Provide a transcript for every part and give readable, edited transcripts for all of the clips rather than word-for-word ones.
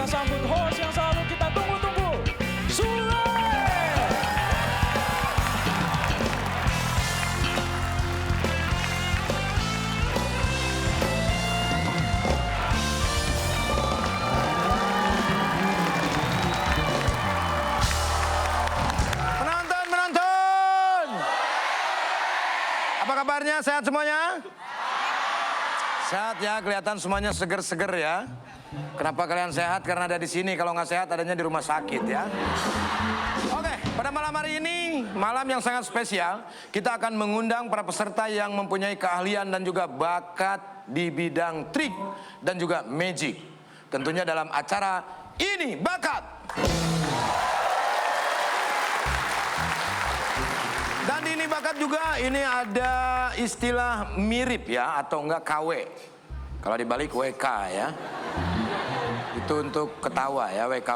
sambut host yang selalu kita tunggu-tunggu, Sule. Penonton! Apa kabarnya? Sehat semuanya? Sehat ya, kelihatan semuanya seger-seger ya. Kenapa kalian sehat? Karena ada di sini. Kalau nggak sehat, adanya di rumah sakit ya. Oke, pada malam hari ini, malam yang sangat spesial, kita akan mengundang para peserta yang mempunyai keahlian dan juga bakat di bidang trik dan juga magic. Tentunya dalam acara Ini Bakat. Dan di Ini Bakat juga ini ada istilah mirip ya, atau enggak KW. Kalau dibalik WK ya. Itu untuk ketawa ya, WK.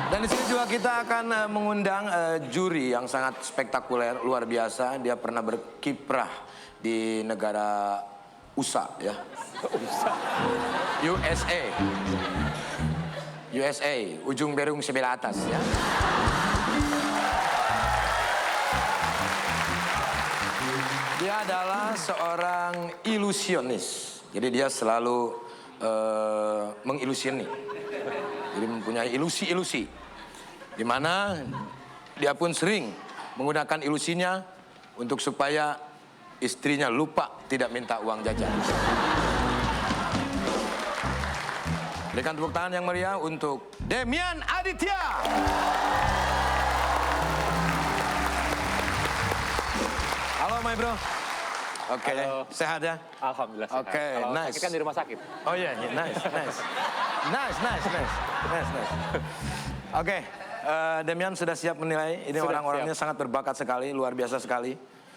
Dan di sini juga kita akan mengundang juri yang sangat spektakuler, luar biasa. Dia pernah berkiprah di negara USA ya. USA, ujung berung sebelah atas ya. Dia adalah seorang ilusionis. Jadi dia selalu mengilusioni. Jadi mempunyai ilusi-ilusi. Di mana dia pun sering menggunakan ilusinya untuk supaya istrinya lupa tidak minta uang jajan. Berikan tepuk tangan yang meriah untuk Demian Aditya. Halo my bro. Oke, sehat ya? Alhamdulillah sehat. Oke, nice. Sakit kan di rumah sakit. Oh iya, nice. Oke, Demian sudah siap menilai. Ini orang-orangnya sangat berbakat sekali, luar biasa sekali.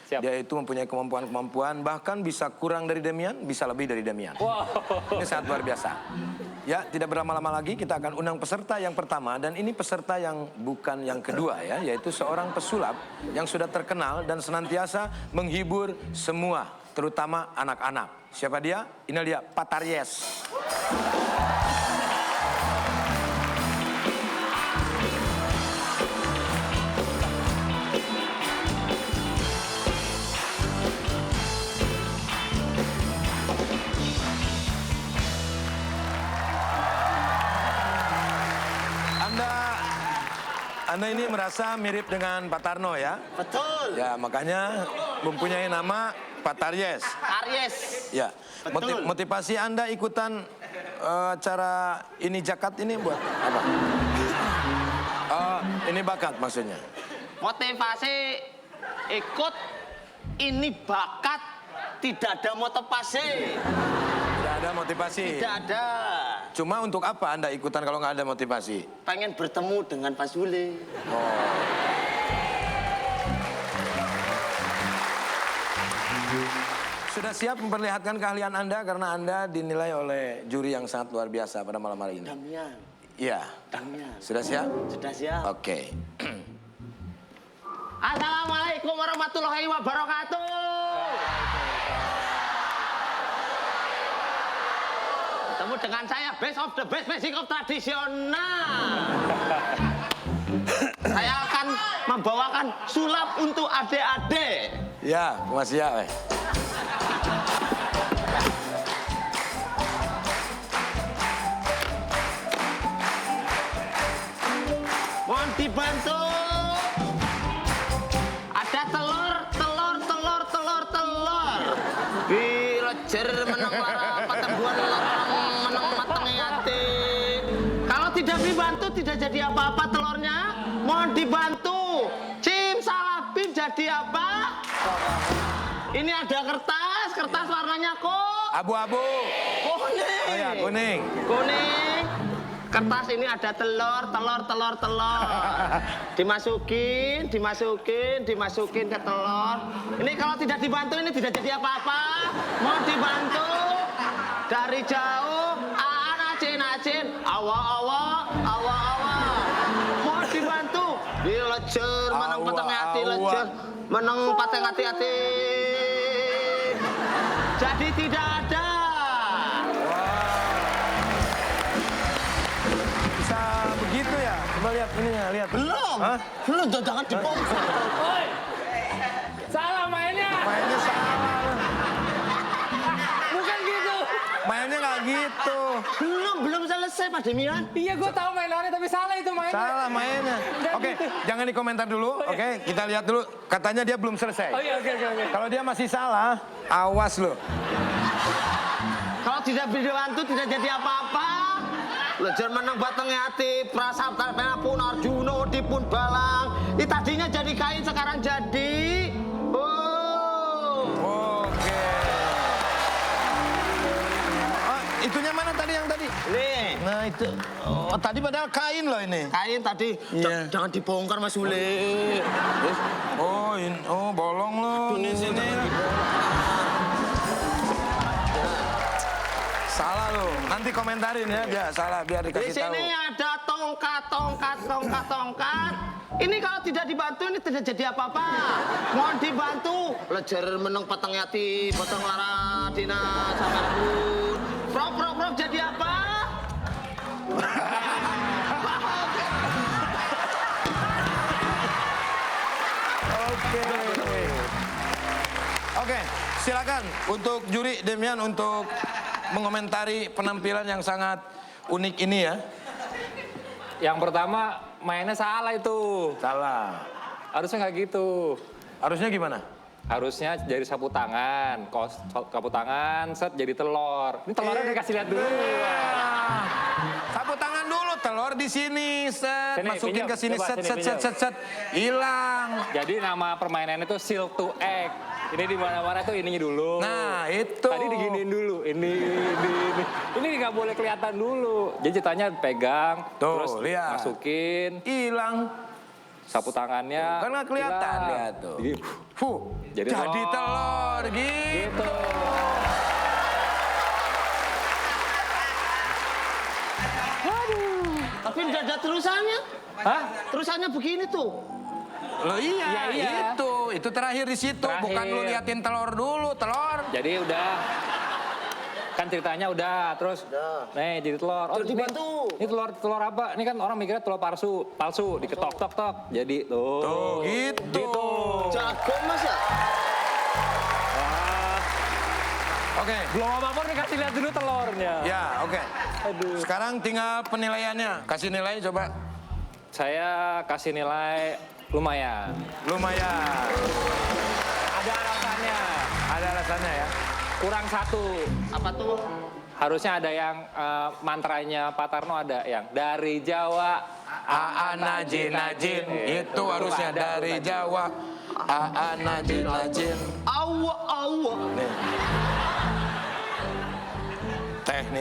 Siap. Dia itu mempunyai kemampuan-kemampuan, bahkan bisa kurang dari Demian, bisa lebih dari Demian. Wow. Ini sangat luar biasa. Ya, tidak berlama-lama lagi kita akan undang peserta yang pertama, dan ini peserta yang bukan yang kedua ya, yaitu seorang pesulap yang sudah terkenal dan senantiasa menghibur semua, terutama anak-anak. Siapa dia? Ini dia, Pak Taryes. Anda ini merasa mirip dengan Pak Tarno ya? Betul. Ya, makanya mempunyai nama Pak Taryes. Taryes. Ya. Betul. Motivasi Anda ikutan acara Ini Jakat ini buat apa? Ini bakat maksudnya. Motivasi ikut Ini Bakat, tidak ada motivasi. Tidak ada motivasi. Tidak ada. Cuma untuk apa Anda ikutan kalau nggak ada motivasi? Pengen bertemu dengan Pak Sule. Sudah siap memperlihatkan keahlian Anda karena Anda dinilai oleh juri yang sangat luar biasa pada malam hari ini. Damian. Iya. Damian. Sudah siap? Sudah siap. Oke. Assalamualaikum warahmatullahi wabarakatuh. Ketemu dengan saya, best of the best magic of tradisional. Saya akan membawakan sulap untuk adik-adik. Ya, masih ya. Mohon dibantu. Ada telur. Wilejer meneng lara patembuan meneng matengi ati. Kalau tidak dibantu tidak jadi apa-apa telurnya. Mohon dibantu. Cim salabim jadi apa? Ini ada kertas warnanya kok Abu-abu. kuning. Oh ya, kuning. Kuning. Kertas ini ada telur. Dimasukin ke telur. Ini kalau tidak dibantu ini tidak jadi apa-apa. Mau dibantu. Dari jauh, nacin, awa. Mau dibantu. Lejer, meneng peteng hati lejer. Meneng peteng hati. Jadi tidak ada. Coba lihat ininya, lihat. Belum. Hah? Belum, jangan dibongkar. Oi. Salah mainnya. Mainnya salah. Bukan gitu. Mainnya nggak gitu. Belum selesai Pak Demian. Iya, gue tahu mainannya tapi salah itu mainnya. Salah mainnya. Oke, jangan dikomentar dulu. Oke, kita lihat dulu. Katanya dia belum selesai. Oh iya, oke. Kalau dia masih salah, awas lo. Kalau tidak dibantu tidak jadi apa-apa. Lejar menang batangnya hati, prasabda pun Arjuna dipun balang. Ini tadinya jadi kain sekarang jadi. Oh. Oke. Oh, itunya mana tadi yang tadi? Nih, Nah itu. Oh, tadi padahal kain loh ini. kain tadi. Iya. Jangan dibongkar Mas Ule. Oh, oh bolong loh di sini. Salah lo. Nanti komentarin ya, dia salah biar Di dikasih tahu. sini ada tongkat. Ini kalau tidak dibantu ini tidak jadi apa-apa. Mohon dibantu. Lejar menang patang yati, patang lara dina sampai pun. Prok jadi apa? Oke, silakan untuk juri Demian untuk mengomentari penampilan yang sangat unik ini ya. Yang pertama mainnya salah itu. Salah. Harusnya nggak gitu. Harusnya gimana? Harusnya jadi sapu tangan, sapu tangan, set jadi telur. Ini telurnya dikasih lihat dulu. Sapu tangan dulu, telur di sini, set, Sini, masukin pinjam. ke sini, Coba, set, sini, set, set, pinjam. set, set, hilang. Jadi nama permainan itu Seal to Egg. Ini di mana-mana tuh ininya dulu. Nah, itu. Tadi diginiin dulu. Ini. Ini nggak boleh kelihatan dulu. Jadi ceritanya pegang, Tuh, terus lihat. masukin Hilang. sapu tangannya. Kan nggak kelihatan, hilang. lihat tuh. Gitu. Jadi telur, gitu. Gitu. Tapi tidak ada terusannya. Hah? Terusannya begini tuh. Loh iya, Iya. itu terakhir di situ. Terakhir. Bukan lu liatin telur dulu, telur. Jadi udah. Kan ceritanya udah, terus nih jadi telur. Oh, Terus dibantu. Ini telur apa? Ini kan orang mikirnya telur palsu, diketok tok. Jadi tuh. Tuh, gitu. Jago Mas ya. Oke, Belum apa-apa nih kasih lihat dulu telurnya. ya oke. Aduh. Sekarang tinggal penilaiannya. Kasih nilai coba. Saya kasih nilai lumayan. Lumayan. Ada alasannya. Ada alasannya ya. Kurang satu. Apa tuh? Harusnya ada yang mantranya Pak Tarno ada yang dari Jawa. Aa najin najin. Itu harusnya dari Jawa. Aa najin najin. Awa. Nih.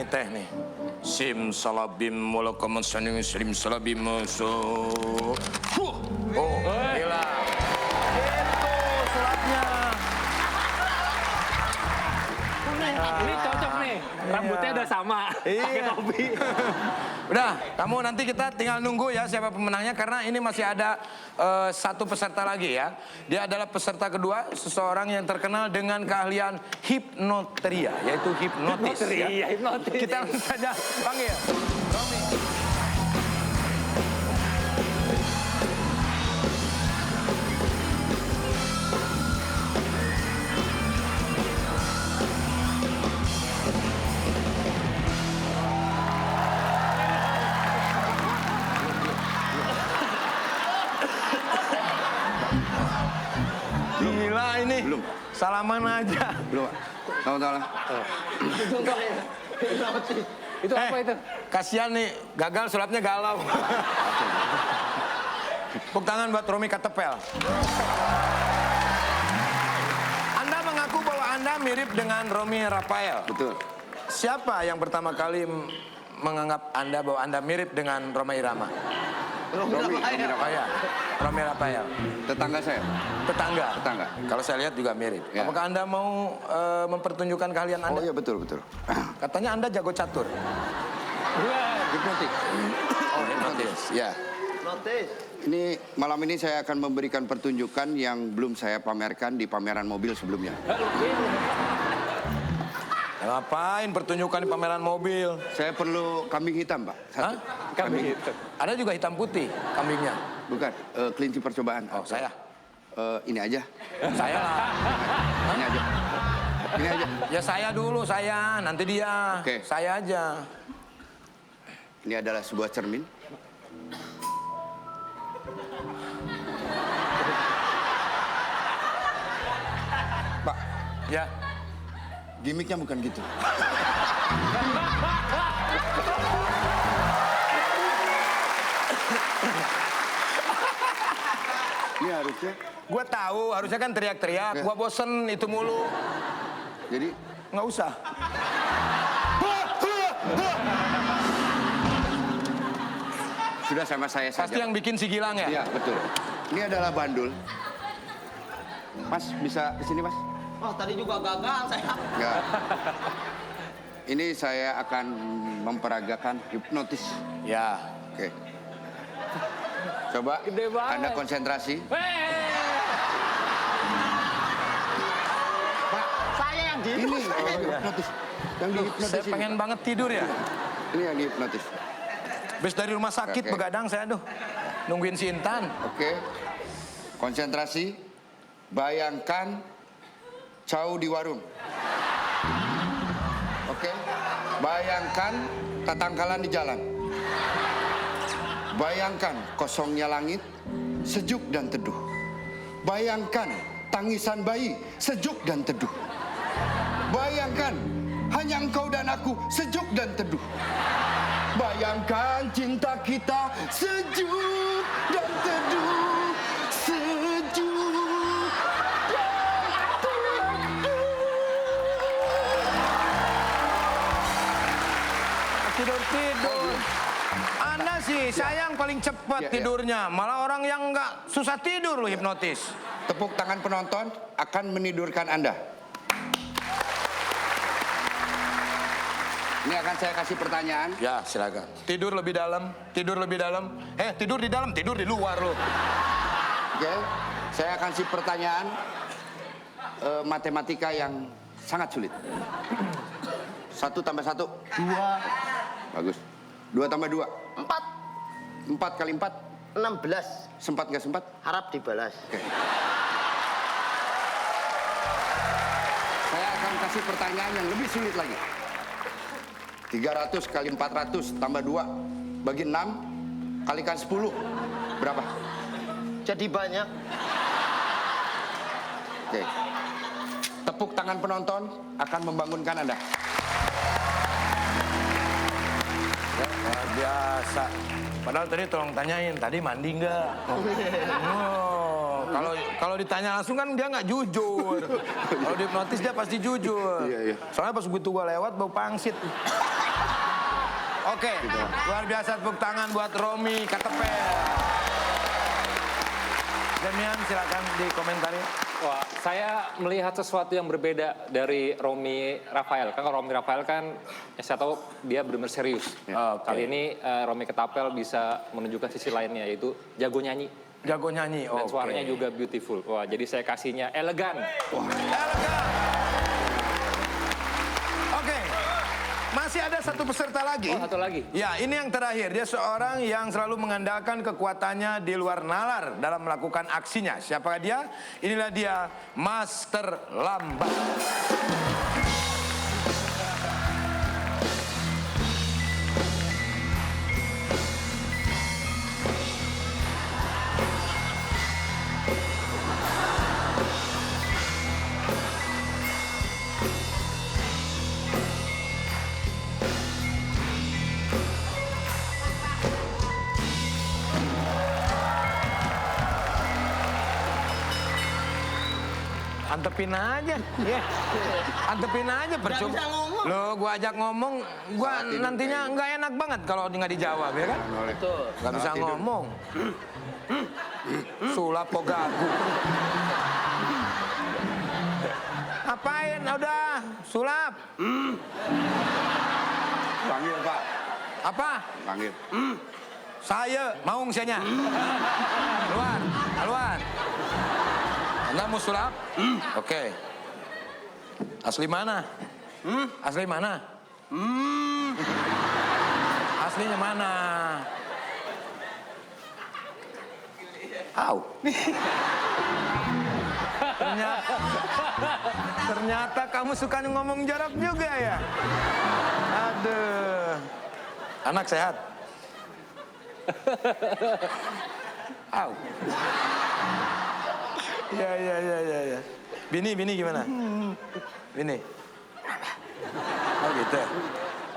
Teh nih. Sim salabim mulakaman saning sim salabim musuh. Oh, hilang. Itu suratnya. Ini cocok nih. Rambutnya udah sama. Pakai topi. Udah, kamu nanti kita tinggal nunggu ya siapa pemenangnya karena ini masih ada satu peserta lagi ya. Dia adalah peserta kedua, seseorang yang terkenal dengan keahlian hipnoteria, yaitu hipnotis. Hipnoteria, hipnotis. Kita langsung saja panggil Romi. Gila ini. Belum. Salaman aja. Belum, Pak. Selamat malam. Itu apa itu? Kasihan nih, gagal sulapnya galau. Tepuk tangan buat Romi Katepel. Anda mengaku bahwa Anda mirip dengan Romi Rafael. Betul. Siapa yang pertama kali menganggap Anda bahwa Anda mirip dengan Roma Irama? Romi Oh ya, Romi Rafael. Tetangga saya. Tetangga. Tetangga. Kalau saya lihat juga mirip. Ya. Apakah Anda mau mempertunjukkan keahlian Oh Anda? iya, betul. Katanya Anda jago catur. Hipnotik. Oh, hipnotis. Ya. Notis. Ini malam ini saya akan memberikan pertunjukan yang belum saya pamerkan di pameran mobil sebelumnya. Ngapain pertunjukan di pameran mobil? Saya perlu kambing hitam, Pak. Hah? Kami gitu. Ada juga hitam putih kambingnya. Bukan, kelinci percobaan. Oh, saya. Ini aja. Saya lah. Ini aja. Ini aja. Ya saya dulu, saya. Nanti dia. Oke. Saya aja. Ini adalah sebuah cermin. Pak, Ya. gimiknya bukan gitu. Ini harusnya. Gua tahu, harusnya kan teriak-teriak. Ya. Gua bosen itu mulu. Jadi Nggak usah. sudah sama saya saja. Pasti yang bikin si Gilang ya? Iya, betul. Ini adalah bandul. Mas, bisa kesini, Mas? Oh, tadi juga gagal saya. Ya. Ini saya akan memperagakan hipnotis. Ya. Oke. Coba Gede banget. Anda konsentrasi. Saya yang gitu. Ini yang dihipnotis. Yang dihipnotis Saya ini, pengen Pak. banget tidur ya. Ini yang dihipnotis. Habis dari rumah sakit Oke. begadang saya aduh. Nungguin si Intan. Oke. Konsentrasi. Bayangkan Chow di warung. Oke. Bayangkan tatangkalan di jalan. Bayangkan kosongnya langit, sejuk dan teduh. Bayangkan tangisan bayi, sejuk dan teduh. Bayangkan hanya engkau dan aku, sejuk dan teduh. Bayangkan cinta kita, sejuk dan teduh. Sejuk dan teduh. Tidur-tidur. Anda sih, saya yang paling cepat Ya, ya. tidurnya. Malah orang yang nggak susah tidur loh hipnotis. Tepuk tangan penonton akan menidurkan Anda. Ini akan saya kasih pertanyaan. Ya, silakan. Tidur lebih dalam, tidur lebih dalam. Tidur di dalam, tidur di luar loh. Oke, saya akan kasih pertanyaan matematika yang sangat sulit. 1 tambah 1. 2, Bagus. 2 tambah 2. 4, 4 kali 4. 16. Sempat nggak sempat? Harap dibalas. Oke. Saya akan kasih pertanyaan yang lebih sulit lagi. 300 kali 400 tambah 2 bagi 6 kalikan 10. Berapa? Jadi banyak. Oke. Tepuk tangan penonton akan membangunkan Anda. Luar biasa. Padahal tadi tolong tanyain, tadi mandi nggak? Oh, kalau ditanya langsung kan dia nggak jujur. Kalau dihipnotis dia pasti jujur. Iya, iya. Soalnya pas begitu gua lewat bau pangsit. Oke, luar biasa tepuk tangan buat Romi Katepel. Demian silakan dikomentari. Wah, saya melihat sesuatu yang berbeda dari Romi Rafael. Kan kalau Romi Rafael kan, ya saya tahu dia benar-benar serius. Oke. Kali ini Romi Ketapel bisa menunjukkan sisi lainnya, yaitu jago nyanyi. Jago nyanyi. Dan Oke. suaranya juga beautiful. Wah, jadi saya kasihnya elegan. Elegan. Oke, masih ada satu peserta lagi. Oh, satu lagi. Ya, ini yang terakhir. Dia seorang yang selalu mengandalkan kekuatannya di luar nalar dalam melakukan aksinya. Siapakah dia? Inilah dia, Master Lambat. Antepin aja. Ya. Antepin aja percuma. bisa ngomong. Loh, gua ajak ngomong, gua nantinya nggak enak banget kalau nggak dijawab, ya kan? Betul. Nggak bisa tidur. ngomong. Sulap kok gagu. Apain? Udah, sulap. Panggil, Pak. Apa? Panggil. Saya mau ngsianya. Keluar, keluar. Anda mau sulap? Oke. Asli mana? Asli mana? Aslinya mana? Au. Ternyata kamu suka ngomong jorok juga ya? Aduh. Anak sehat? Au. Ya. Bini gimana? Bini? Oh gitu.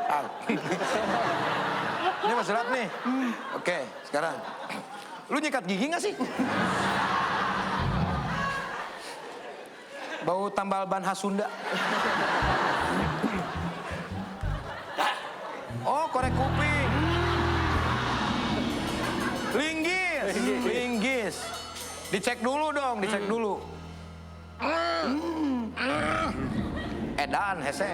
Au. Ini Mas Surat nih. Oke, sekarang. Lu nyikat gigi gak sih? Bau tambal ban khas Sunda. Oh, korek kuping. Linggis. Dicek dulu dong, dicek dulu. Edan, hese.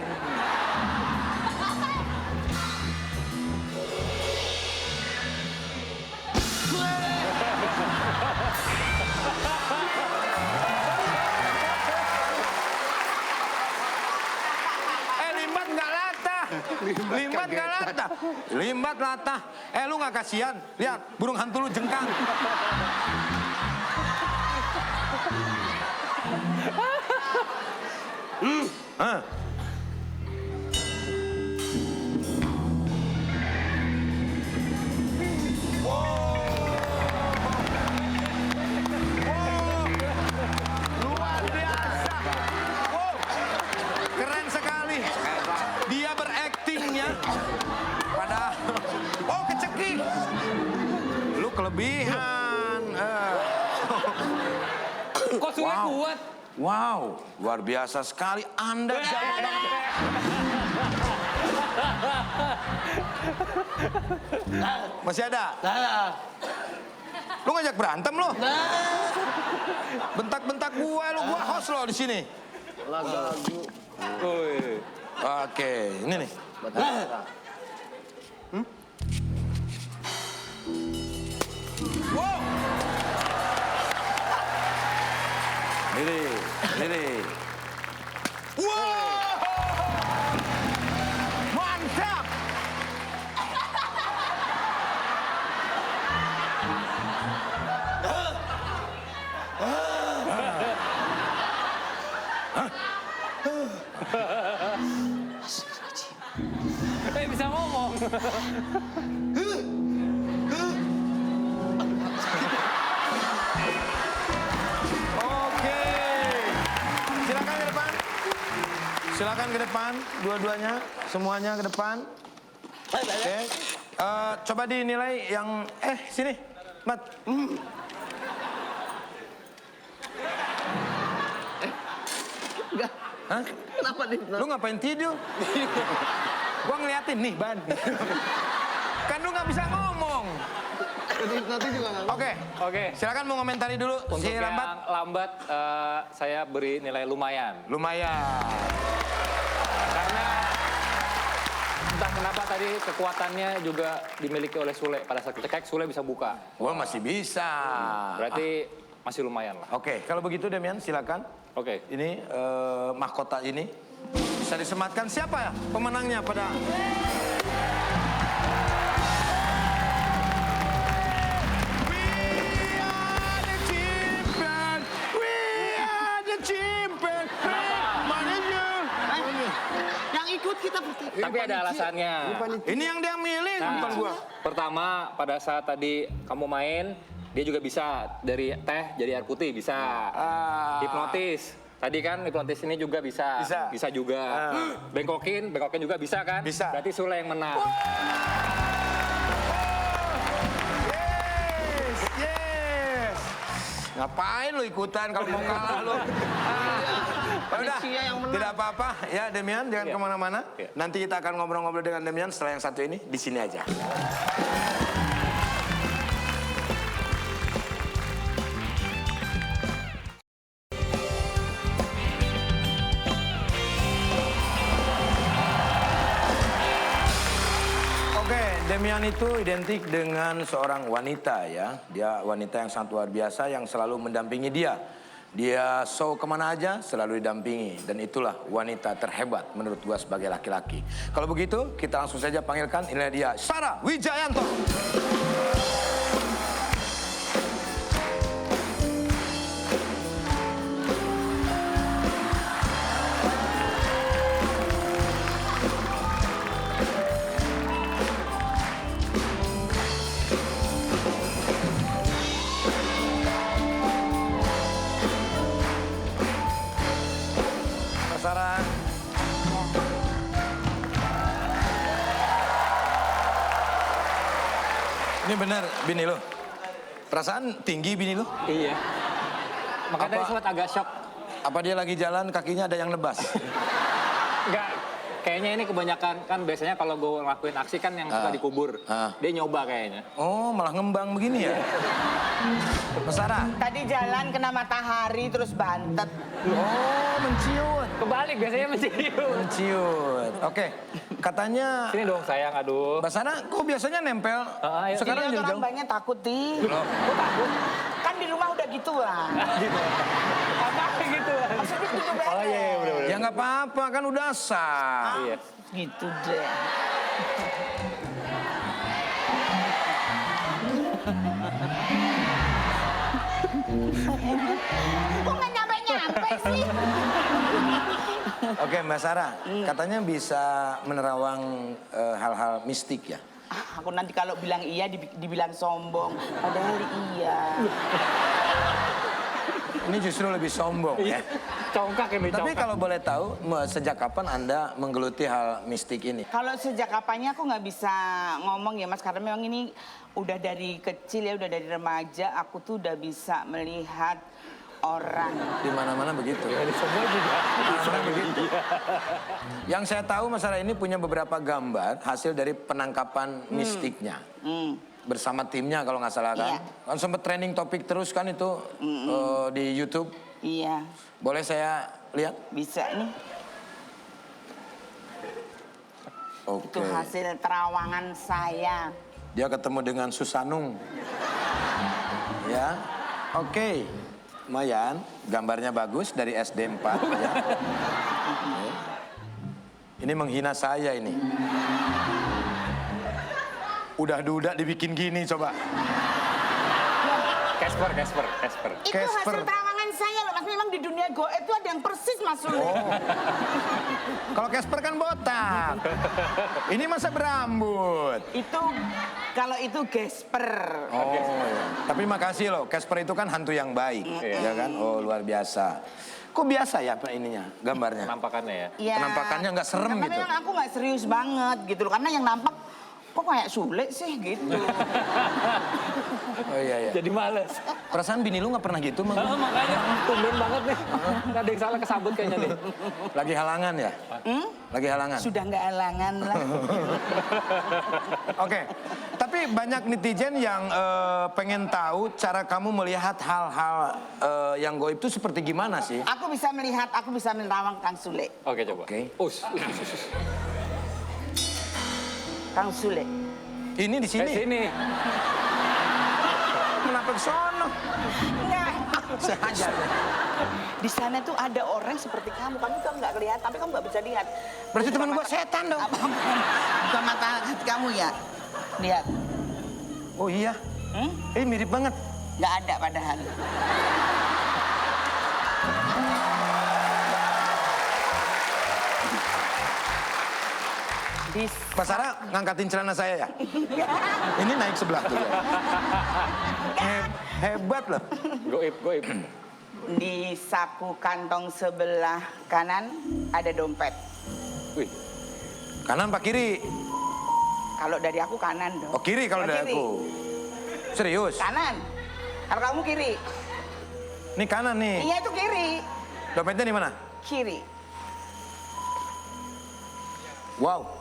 Limbat latah. Lu nggak kasihan? Lihat, burung hantu lu jengkang. Luar biasa. Keren sekali. Dia berakting ya. Padahal, kecekik. Lu kelebihan. Kok Sule kuat? Wow, luar biasa sekali Anda. Masih ada? Lu ngajak berantem lu? Bentak-bentak gua host lo di sini. Lagu. Oke, ini nih. Wow. Ini. Wow. Mantap. Bisa ngomong. Oke. Silakan ke depan, dua-duanya, semuanya ke depan. Oke. Coba dinilai yang sini, Mat. Enggak. Hah? Kenapa nih? Lu ngapain tidur? Gua ngeliatin nih, Ban. Kan lu nggak bisa ngomong. Nanti juga nggak. Oke. Silakan mau komentari dulu. Untuk Si yang Lambat. lambat, saya beri nilai lumayan. Lumayan. Karena entah kenapa tadi kekuatannya juga dimiliki oleh Sule. Pada saat kita cek, Sule bisa buka. Gua masih bisa. Berarti masih lumayan lah. Oke, kalau begitu Demian silakan. Oke. Ini mahkota ini bisa disematkan siapa ya pemenangnya pada Yang ikut kita bertiga. Tapi ada alasannya. ini yang dia milih bukan gua. Pertama, pada saat tadi kamu main, dia juga bisa dari teh jadi air putih, bisa. Hipnotis. Tadi kan hipnotis ini juga bisa. Bisa juga. Bengkokin juga bisa kan? Bisa. Berarti Sule yang menang. Yes. Ngapain lu ikutan kalau mau kalah lu? Udah, Panitia yang menang. tidak apa-apa ya Demian, jangan Iya. kemana-mana. Iya. Nanti kita akan ngobrol-ngobrol dengan Demian setelah yang satu ini di sini aja. Oke, Demian itu identik dengan seorang wanita ya. Dia wanita yang sangat luar biasa yang selalu mendampingi dia. Dia show kemana aja selalu didampingi. Dan itulah wanita terhebat menurut gua sebagai laki-laki. Kalau begitu kita langsung saja panggilkan, inilah dia Sarah Wijayanto. Sarah. Ini benar bini lo? Perasaan tinggi bini lo? Iya. Makanya tadi Apa- sempat agak shock. Apa dia lagi jalan kakinya ada yang nebas? Enggak, kayaknya ini kebanyakan kan biasanya kalau gue ngelakuin aksi kan yang suka dikubur. Dia nyoba kayaknya. Oh, malah ngembang begini ya? Mas Sarah? Tadi jalan kena matahari terus bantet. Oh, menciut. Kebalik biasanya mencium. Menciut. Oke, katanya Sini dong sayang, aduh. Mbak Sarah kok biasanya nempel? Ayo. Sekarang Jadi orang jauh-jauh. banyak takut di. Loh. Kok takut? Kan di rumah udah gitu lah. Apa gitu? Maksudnya gitu beres. Oh iya, bener-bener. Ya nggak apa-apa, kan udah sah. Iya. Gitu deh. Kok nggak nyampe-nyampe sih? Oke, Mbak Sarah, katanya bisa menerawang hal-hal mistik ya? Ah, aku nanti kalau bilang iya dibilang sombong. Padahal iya. Ini justru lebih sombong ya. Congkak ini, Tapi congkak. kalau boleh tahu, sejak kapan Anda menggeluti hal mistik ini? Kalau sejak kapannya aku nggak bisa ngomong ya Mas, karena memang ini udah dari kecil ya, udah dari remaja aku tuh udah bisa melihat orang. Di mana-mana begitu. Semua juga. Mana begitu. Yang saya tahu Mas Sarah ini punya beberapa gambar hasil dari penangkapan mistiknya. Bersama timnya kalau nggak salah kan. Iya. Kan sempat trending topik terus kan itu di YouTube. Iya, Boleh saya lihat? bisa nih. Oke. Itu hasil terawangan saya. Dia ketemu dengan Susanung. Ya. Oke. Lumayan, gambarnya bagus dari SD 4 ya. Oke. Ini menghina saya ini. Udah duda dibikin gini coba. Casper. Itu Casper. hasil terawangan saya loh Mas, memang di dunia goib itu ada yang persis Mas Sule. Kalau Casper kan botak. Ini masa berambut. Itu, kalau itu Gesper. Oh, iya. Tapi makasih loh, Casper itu kan hantu yang baik, ya kan? Oh, luar biasa. Kok biasa ya ininya, gambarnya? Penampakannya ya. Ya, Penampakannya nggak serem karena gitu? memang aku nggak serius banget gitu loh, karena yang nampak kok kayak Sule sih gitu. Oh iya, iya. Jadi males. Perasaan bini lu nggak pernah gitu, Mang? Makanya tumben banget nih. Nggak ada yang salah kesambut kayaknya nih. Lagi halangan ya? Lagi halangan? Sudah nggak halangan lah. Oke, tapi banyak netizen yang pengen tahu cara kamu melihat hal-hal yang goib itu seperti gimana sih? Aku bisa melihat, aku bisa menerawang Kang Sule. Oke, coba. Oke. Us. Kang Sule. Ini di sini. Sini. Kenapa ke sono? Enggak. Saya ajar. Di sana tuh ada orang seperti kamu. Kamu tuh nggak kelihatan, tapi kamu nggak bisa lihat. Berarti Bukan teman gua mata- setan dong. Bukan mata hati kamu ya. Lihat. Oh iya. Mirip banget. Nggak ada padahal. Pak Sarah ngangkatin celana saya ya? Ini naik sebelah tuh ya. Hebat loh. Goib. Di saku kantong sebelah kanan ada dompet. Wih. Kanan pak kiri? Kalau dari aku kanan dong. Oh kiri kalau dari kiri. aku. Serius? Kanan. Kalau kamu kiri. Ini kanan nih. Iya itu kiri. Dompetnya di mana? Kiri. Wow.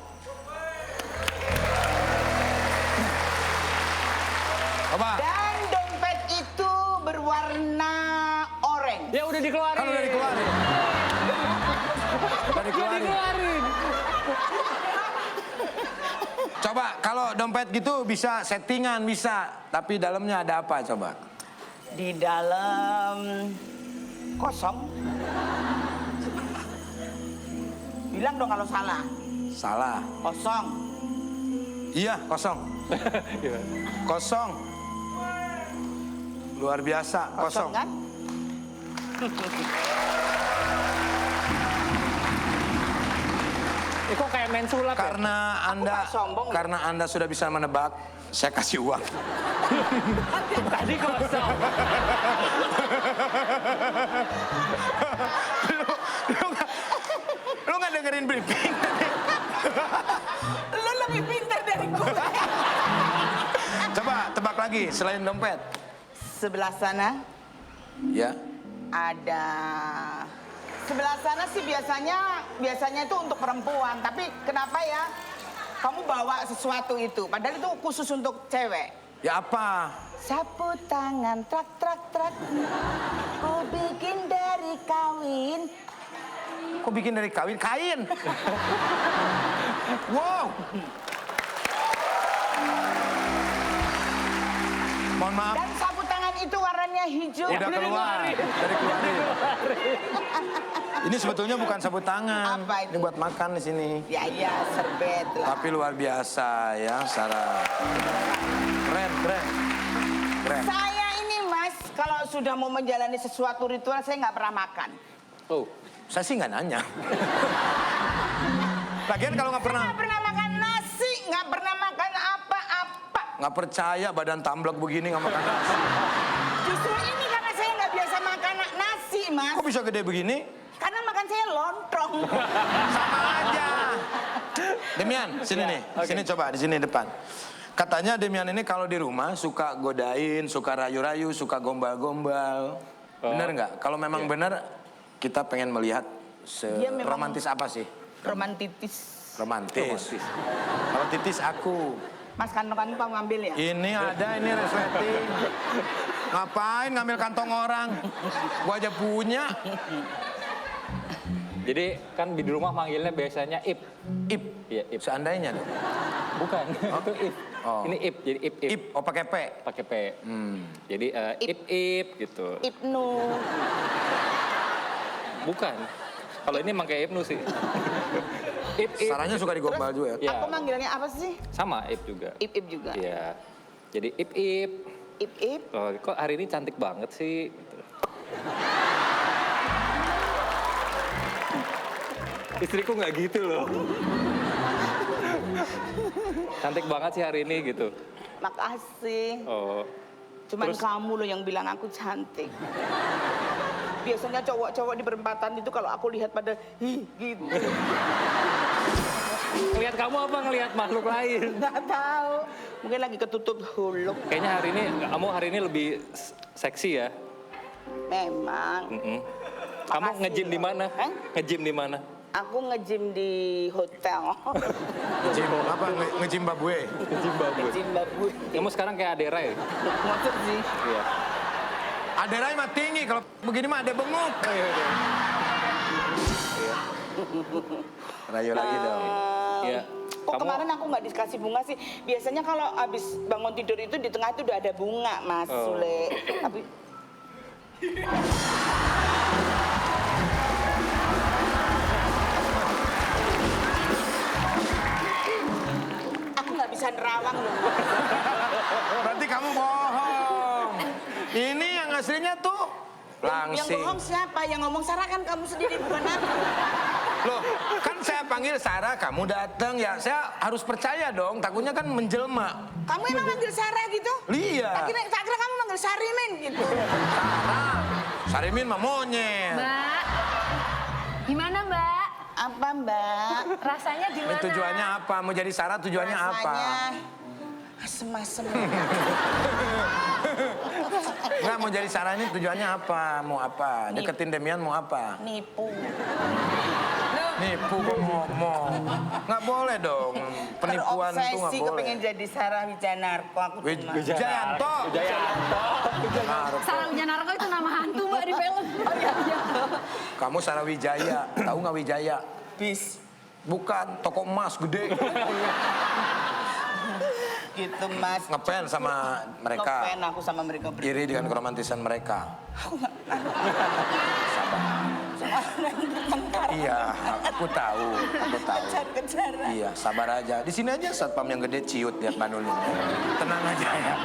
Coba. Dan dompet itu berwarna oranye. Ya udah dikeluarin. Kan udah dikeluarin. Udah dikeluarin. Coba kalau dompet gitu bisa settingan bisa, tapi dalamnya ada apa coba? Di dalam Kosong. Bilang dong kalau salah. Salah. Kosong. Iya, kosong. Kosong. Luar biasa, kosong. Kan? Kok kayak main sulap ya? Karena anda sudah bisa menebak, saya kasih uang. Tadi kosong. Lu nggak dengerin briefing? Lu lebih pintar dari gue. Coba tebak lagi selain dompet. Sebelah sana Ya. ada. Sebelah sana sih biasanya itu untuk perempuan. Tapi kenapa ya kamu bawa sesuatu itu? Padahal itu khusus untuk cewek. Ya apa? Sapu tangan trak trak trak. Ku bikin dari kawin. Kok bikin dari kawin? Kain. Wow. Mohon maaf. Dan sapu tangan itu warnanya hijau. Udah keluar. Dari keluarin. Ini sebetulnya bukan sapu tangan. Apa itu? Ini buat makan di sini. Ya serbet lah. Tapi luar biasa ya, Sarah. Keren. Saya ini Mas, kalau sudah mau menjalani sesuatu ritual saya nggak pernah makan. Oh, Saya sih nggak nanya. Lagian kalau nggak pernah, Nggak pernah makan nasi, nggak pernah makan apa-apa. nggak percaya badan tamblek begini nggak makan nasi. Justru ini karena saya nggak biasa makan nasi Mas. Kok bisa gede begini? Karena makan saya lontong. Sama aja. Demian, sini nih, sini coba di sini depan. Katanya Demian ini kalau di rumah suka godain, suka rayu-rayu, suka gombal-gombal. Bener nggak? Kalau memang bener, kita pengen melihat Dia memang- romantis apa sih? Romantitis. Romantis. Kalau titis aku. Mas kantong kamu ambil ya? Ini ada, ini resleting. Ngapain ngambil kantong orang? Gua aja punya. jadi kan di rumah manggilnya biasanya Ip. Ip. Iya, Ip. Seandainya dong. Bukan, itu Ip. Oh. Ini Ip, jadi Ip. Ip, oh pakai P. Pakai P. Jadi Ip gitu. Ibnu. Bukan. Kalau ini emang kayak Ibnu sih. Ip. Saranya suka digombal juga ya. Ya. Aku manggilnya apa sih? Sama Ip juga. Ip juga. Iya. Jadi Ip. Ip. Oh, kok hari ini cantik banget sih? Gitu. Istriku nggak gitu loh. Cantik banget sih hari ini gitu. Makasih. Oh. Cuman Terus? kamu loh yang bilang aku cantik. Biasanya cowok-cowok di perempatan itu kalau aku lihat pada gitu. Ngelihat kamu apa ngelihat makhluk lain? Nggak tahu. Mungkin lagi ketutup hulu. Kayaknya kamu hari ini lebih seksi ya. Memang. Kamu Makasih nge-gym di loh. mana? Hah? Nge-gym di mana? Aku nge-gym di hotel. Nge-gym apa? Nge-Zimbabwe. Zimbabwe. Zimbabwe. Kamu sekarang kayak Adera ya? Maksud sih. Iya. Aderai mah tinggi, kalau begini mah ada benguk. Rayu lagi dong. Iya. Kok kemarin aku nggak dikasih bunga sih? Biasanya kalau abis bangun tidur itu di tengah itu udah ada bunga, Mas Sule. Tapi aku nggak bisa nerawang loh. Berarti kamu bohong. Ini yang aslinya tuh Yang langsing. bohong siapa? Yang ngomong Sarah kan kamu sendiri bukan aku. Loh, kan saya panggil Sarah, kamu datang ya. Saya harus percaya dong, takutnya kan menjelma. Kamu emang manggil Sarah gitu? Iya. Tak kira kamu manggil Sarimin gitu. Sarah. Sarimin mah monyet. Mbak, gimana Mbak? Apa Mbak? Rasanya Ini gimana? tujuannya apa? Mau jadi Sarah tujuannya apa? Asem-asem. Nggak, mau jadi Sarah ini tujuannya apa? Mau apa? Deketin Demian mau apa? Nipu. Nipu kok ngomong. Nggak boleh dong. Penipuan itu nggak Terobsesi boleh. kepengen jadi Sarah Wijanarko. Aku cuma. Wijayanto. Sarah Wijanarko itu nama hantu Mbak di film. Oh iya. Kamu Sarah Wijaya. Tahu nggak Wijaya? Bis. Bukan, toko emas gede. Gitu Mas. Ngefans sama mereka. Ngefans aku sama mereka berdua. Iri dengan keromantisan mereka. Aku nggak Iya, aku tahu. Kejar-kejaran. Iya, sabar aja. Di sini aja satpam yang gede ciut lihat Mbak Nunung. Tenang aja ya.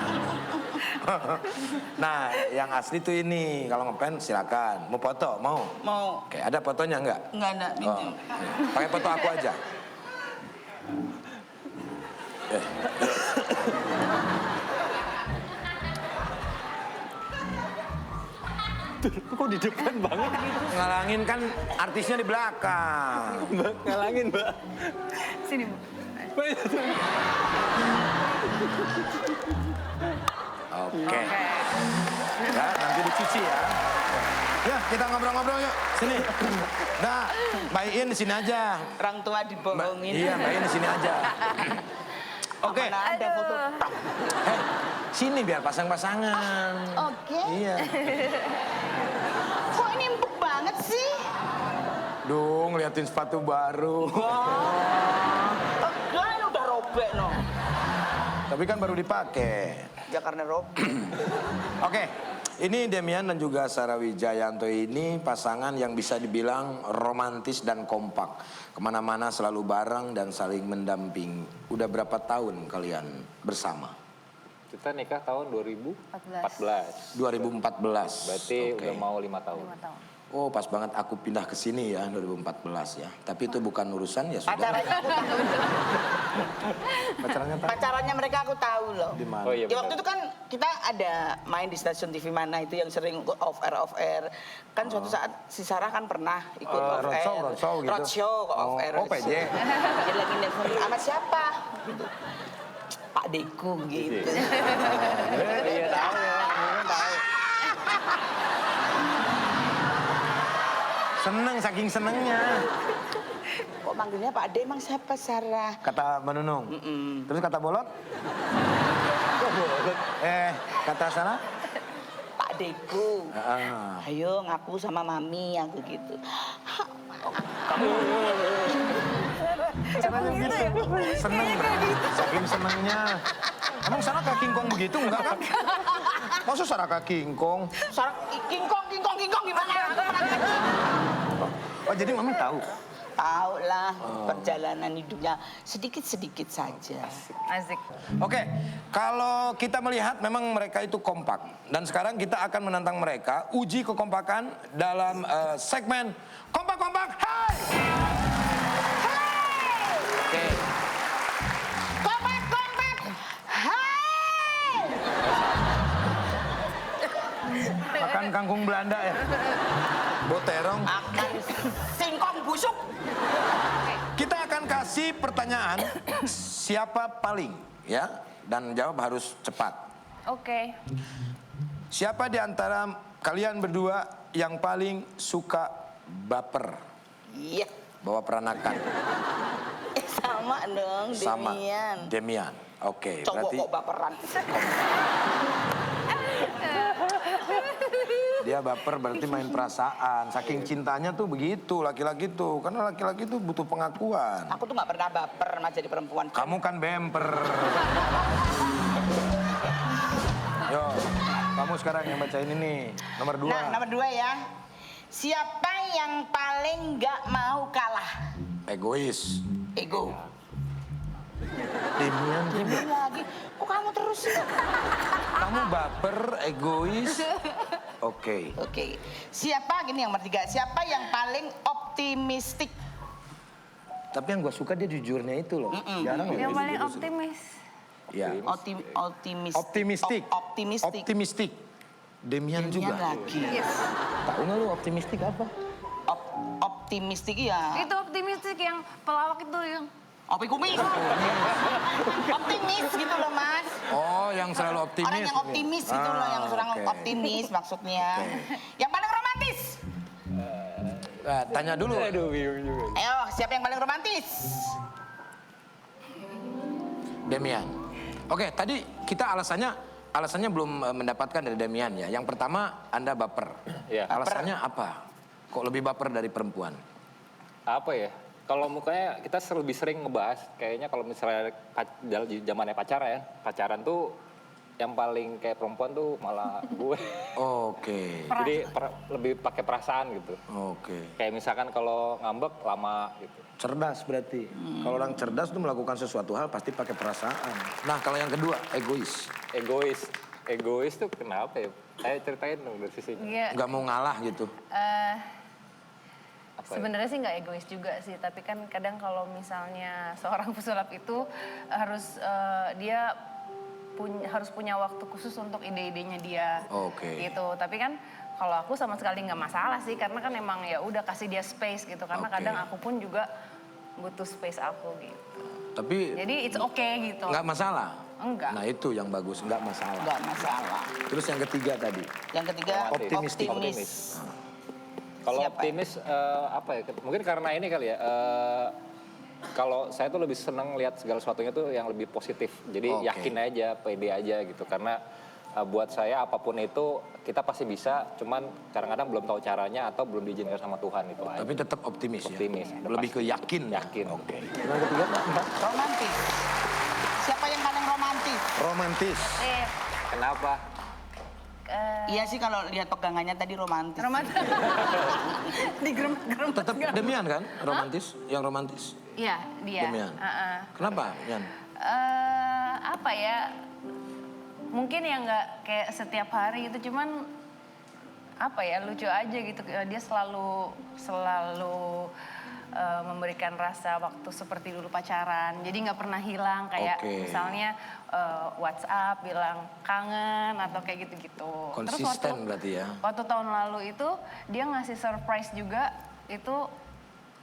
Nah, yang asli tuh ini. Kalau ngepen silakan. Mau foto? Mau? Mau. Oke, ada fotonya nggak? Nggak ada, Oh, pinjam. pakai foto aku aja. Kok di depan banget? Ngalangin kan artisnya di belakang. Mbak, ngalangin Mbak. Sini, Bu. Oke. Ya, nanti dicuci ya. Ya, kita ngobrol-ngobrol yuk. Sini. Nah, Mbak Iin di sini aja. Orang tua dibohongin. Iya, Mbak Iin di sini aja. Oke. Mana ada foto. Sini biar pasang-pasangan. Oke. Iya. Kok ini empuk banget sih? Dung, liatin sepatu baru. Enggak, ini udah robek no. Tapi kan baru dipakai. Ya karena robek. Oke, ini Demian dan juga Sarah Wijayanto ini pasangan yang bisa dibilang romantis dan kompak. Kemana-mana selalu bareng dan saling mendampingi. Udah berapa tahun kalian bersama? Kita nikah tahun 2014. 2014. Berarti Oke. udah mau 5 tahun. 5 tahun. Oh, pas banget aku pindah ke sini ya 2014 ya. Tapi itu bukan urusan ya sudah. Pacarannya aku tahu. Pacarannya tahu. Pacarannya mereka aku tahu loh. Di mana? Oh iya Ya waktu benar. itu kan kita ada main di stasiun TV mana itu yang sering off air. Kan suatu saat si Sarah kan pernah ikut off air. roadshow gitu? Roadshow kok off air. Oh, PJ. Dia lagi nelfon sama siapa? Gitu. Pak Deku gitu. Iya tahu ya, memang tahu. Seneng, saking senengnya. Kok manggilnya Pak De, emang siapa Sarah? Kata Mbak Nunung. Terus kata Bolot? Kata sana? Pak Deku. Ah. Ayo ngaku sama mami aku gitu. Caranya gitu. Seneng, saking senengnya. Emang Sarah kayak King Kong begitu enggak kan? Masa Sarah kayak King Kong? Sarah King Kong gimana? Oh jadi Mami tahu? Tahu lah perjalanan hidupnya sedikit-sedikit saja. Asik. Oke, kalau kita melihat memang mereka itu kompak. Dan sekarang kita akan menantang mereka uji kekompakan dalam segmen Kompak-Kompak Hai! Oke. Kompak-kompak, hai! Makan kangkung Belanda ya? Boterong. Akan singkong busuk. Kita akan kasih pertanyaan siapa paling ya dan jawab harus cepat. Oke. Siapa di antara kalian berdua yang paling suka baper? Iya, Bawa peranakan. sama dong, Sama. Demian. Demian. Oke, Cowok berarti kok baperan. dia baper berarti main perasaan. Saking cintanya tuh begitu laki-laki tuh. Karena laki-laki tuh butuh pengakuan. Aku tuh nggak pernah baper mas jadi perempuan. Kamu kan bemper. Yo, kamu sekarang yang bacain ini. Nomor 2. Nah, nomor 2 ya. Siapa yang paling nggak mau kalah? Egois. Ego. Demian juga. Demian lagi. Kok kamu terus sih? Kamu baper, egois. Oke. Oke. Siapa gini yang nomor 3? Siapa yang paling optimistik? Tapi yang gue suka dia jujurnya itu loh. Jarang loh. Yang dia paling jujur. optimis. Ya. Optimistik. Optimistik. Optimistik. Demian juga. Lagi. Yes. Tahu nggak lu optimistik apa? Optimistik ya. Itu optimistik yang pelawak itu yang Opi kumis. Optimis gitu loh mas. Oh, yang selalu optimis. Orang yang optimis gitu loh, yang orang oke. optimis maksudnya. Yang paling romantis. Tanya dulu. Aduh, bingung juga. Ayo, siapa yang paling romantis? Demian. Oke, tadi kita alasannya belum mendapatkan dari Demian ya. Yang pertama, Anda baper. Iya. Alasannya apa? Kok lebih baper dari perempuan? Apa ya? Kalau mukanya kita lebih sering ngebahas, kayaknya kalau misalnya zamannya pacaran tuh yang paling kayak perempuan tuh malah gue. Oke. Jadi lebih pakai perasaan gitu. Oke. Kayak misalkan kalau ngambek lama gitu. Cerdas berarti. Kalau orang cerdas tuh melakukan sesuatu hal pasti pakai perasaan. Nah kalau yang kedua, egois. Egois tuh kenapa ya? Ayo ceritain dong dari sisi. Iya. Nggak mau ngalah gitu. Sebenarnya sih nggak egois juga sih, tapi kan kadang kalau misalnya seorang pesulap itu harus dia harus punya waktu khusus untuk ide-idenya dia. Oke. Gitu. Tapi kan kalau aku sama sekali nggak masalah sih, karena kan emang ya udah kasih dia space gitu. Karena Oke. kadang aku pun juga butuh space aku gitu. Tapi Jadi it's okay gitu. nggak masalah. Enggak. Nah itu yang bagus, nggak masalah. Nggak masalah. Terus yang ketiga tadi. Yang ketiga Optimistik. optimis. Kalau Siapa? optimis apa ya? Mungkin karena ini kali ya. Kalau saya tuh lebih seneng lihat segala sesuatunya tuh yang lebih positif. Jadi Oke. yakin aja, pede aja gitu. Karena buat saya apapun itu kita pasti bisa. Cuman kadang-kadang belum tahu caranya atau belum diizinkan sama Tuhan itu aja. Tapi tetap optimis, Optimis. ya. Lebih ke yakin. ya? Yakin. Oke. Yang ketiga Mbak? Romantis. Siapa yang paling romantis? Romantis. Kenapa? Iya sih kalau lihat pegangannya tadi romantis. Romantis. Digerem-gerem. Tetap Demian kan? Romantis? Yang romantis? Iya, dia. Demian. Kenapa, Yan? Apa ya? Mungkin ya nggak kayak setiap hari gitu, cuman apa ya, lucu aja gitu. Dia selalu memberikan rasa waktu seperti dulu pacaran. Jadi nggak pernah hilang kayak Oke. misalnya WhatsApp bilang kangen atau kayak gitu-gitu. Konsisten berarti ya. Waktu tahun lalu itu dia ngasih surprise juga, itu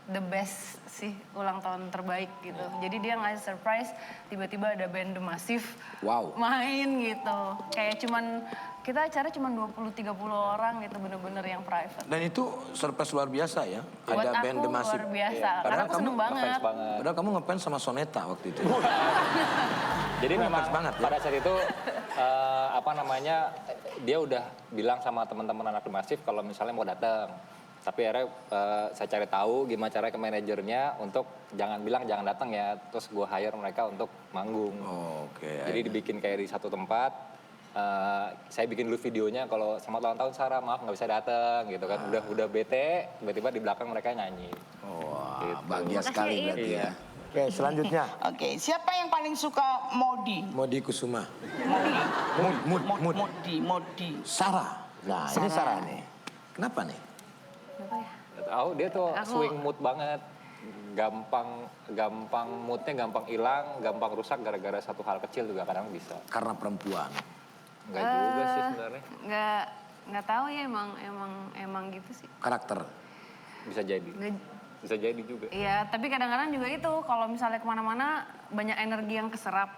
the best sih, ulang tahun terbaik gitu. Jadi dia ngasih surprise, tiba-tiba ada band The Massive Wow. main gitu. Kayak cuman, kita acara cuma 20-30 orang gitu, bener-bener yang private. Dan itu surprise luar biasa ya. Buat Ada aku band The Massive. luar biasa, Iya. karena Padahal aku seneng kamu banget. Ngefans banget. Padahal kamu ngefans sama Soneta waktu itu. Jadi memang ngefans banget, ya? pada saat itu dia udah bilang sama teman-teman anak The Massive kalau misalnya mau datang. Tapi akhirnya saya cari tahu gimana caranya ke manajernya untuk jangan datang ya. Terus gue hire mereka untuk manggung. Oke. Jadi dibikin kayak di satu tempat. Saya bikin dulu videonya kalau selamat ulang tahun Sarah, maaf nggak bisa datang gitu kan. Udah bete, tiba-tiba di belakang mereka nyanyi. Wah, Gitu. bahagia sekali Makasih. berarti Iya. ya. Oke, selanjutnya. Oke, siapa yang paling suka Modi? Modi Kusuma. Modi. Modi. Sarah. Nah, ini Sarah nih. Kenapa nih? Kenapa ya? Tahu dia tuh Aku- swing mood banget. Gampang moodnya gampang hilang, gampang rusak gara-gara satu hal kecil juga kadang bisa. Karena perempuan. Enggak juga sih sebenarnya. Nggak tahu ya, emang gitu sih. Karakter. Bisa jadi. Bisa jadi juga. Iya, tapi kadang-kadang juga itu kalau misalnya kemana-mana banyak energi yang keserap.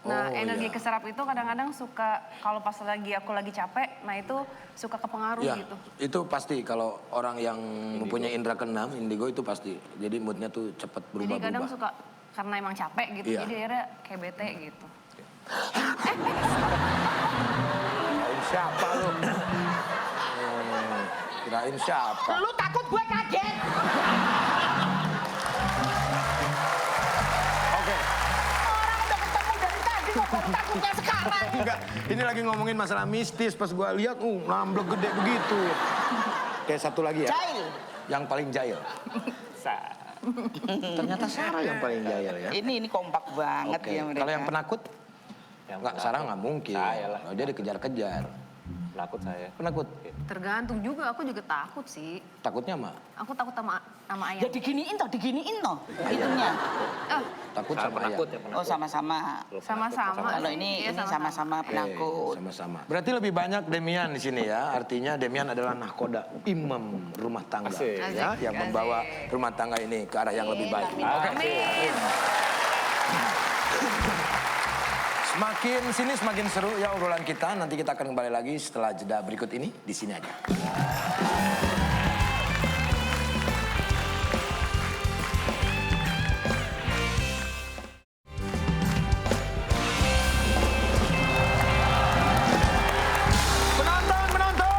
Nah, Oh, energi iya. keserap itu kadang-kadang suka kalau pas aku lagi capek, nah itu suka kepengaruh Ya, gitu. itu pasti kalau orang yang mempunyai indera keenam, indigo itu pasti. Jadi moodnya tuh cepat Jadi kadang berubah-berubah. suka karena emang capek gitu, Iya. jadi akhirnya kayak bete gitu. Kirain siapa lu? Kirain siapa? Lu takut gue kaget. Oke. Orang udah ketemu dari tadi kok baru takutnya sekarang. Enggak, ini lagi ngomongin masalah mistis. Pas gua lihat, namblek gede begitu. Oke, satu lagi ya. Jail. Yang paling jahil. Ternyata Sarah yang paling jahil ya. Ini kompak banget Oke, ya mereka. kalau yang penakut? Yang Enggak, Sarah nggak mungkin. Saya lah. Oh, dia dikejar-kejar. Takut saya. Penakut? Tergantung juga, aku juga takut sih. Takutnya mah? Aku takut sama ayam. Ya diginiin toh. Itunya. Takut Saya sama penakut ayam. ya penakut. Oh sama-sama. Kalau Sama-sama. penakut, Kalau sih. ini Iya, sama-sama penakut. Sama-sama. Berarti lebih banyak Demian di sini ya. Artinya Demian adalah nahkoda, imam rumah tangga. Asik. Ya, yang Asik. membawa rumah tangga ini ke arah yang lebih baik. Amin. Amin. Semakin sini semakin seru ya obrolan kita. Nanti kita akan kembali lagi setelah jeda berikut ini di sini aja. Penonton!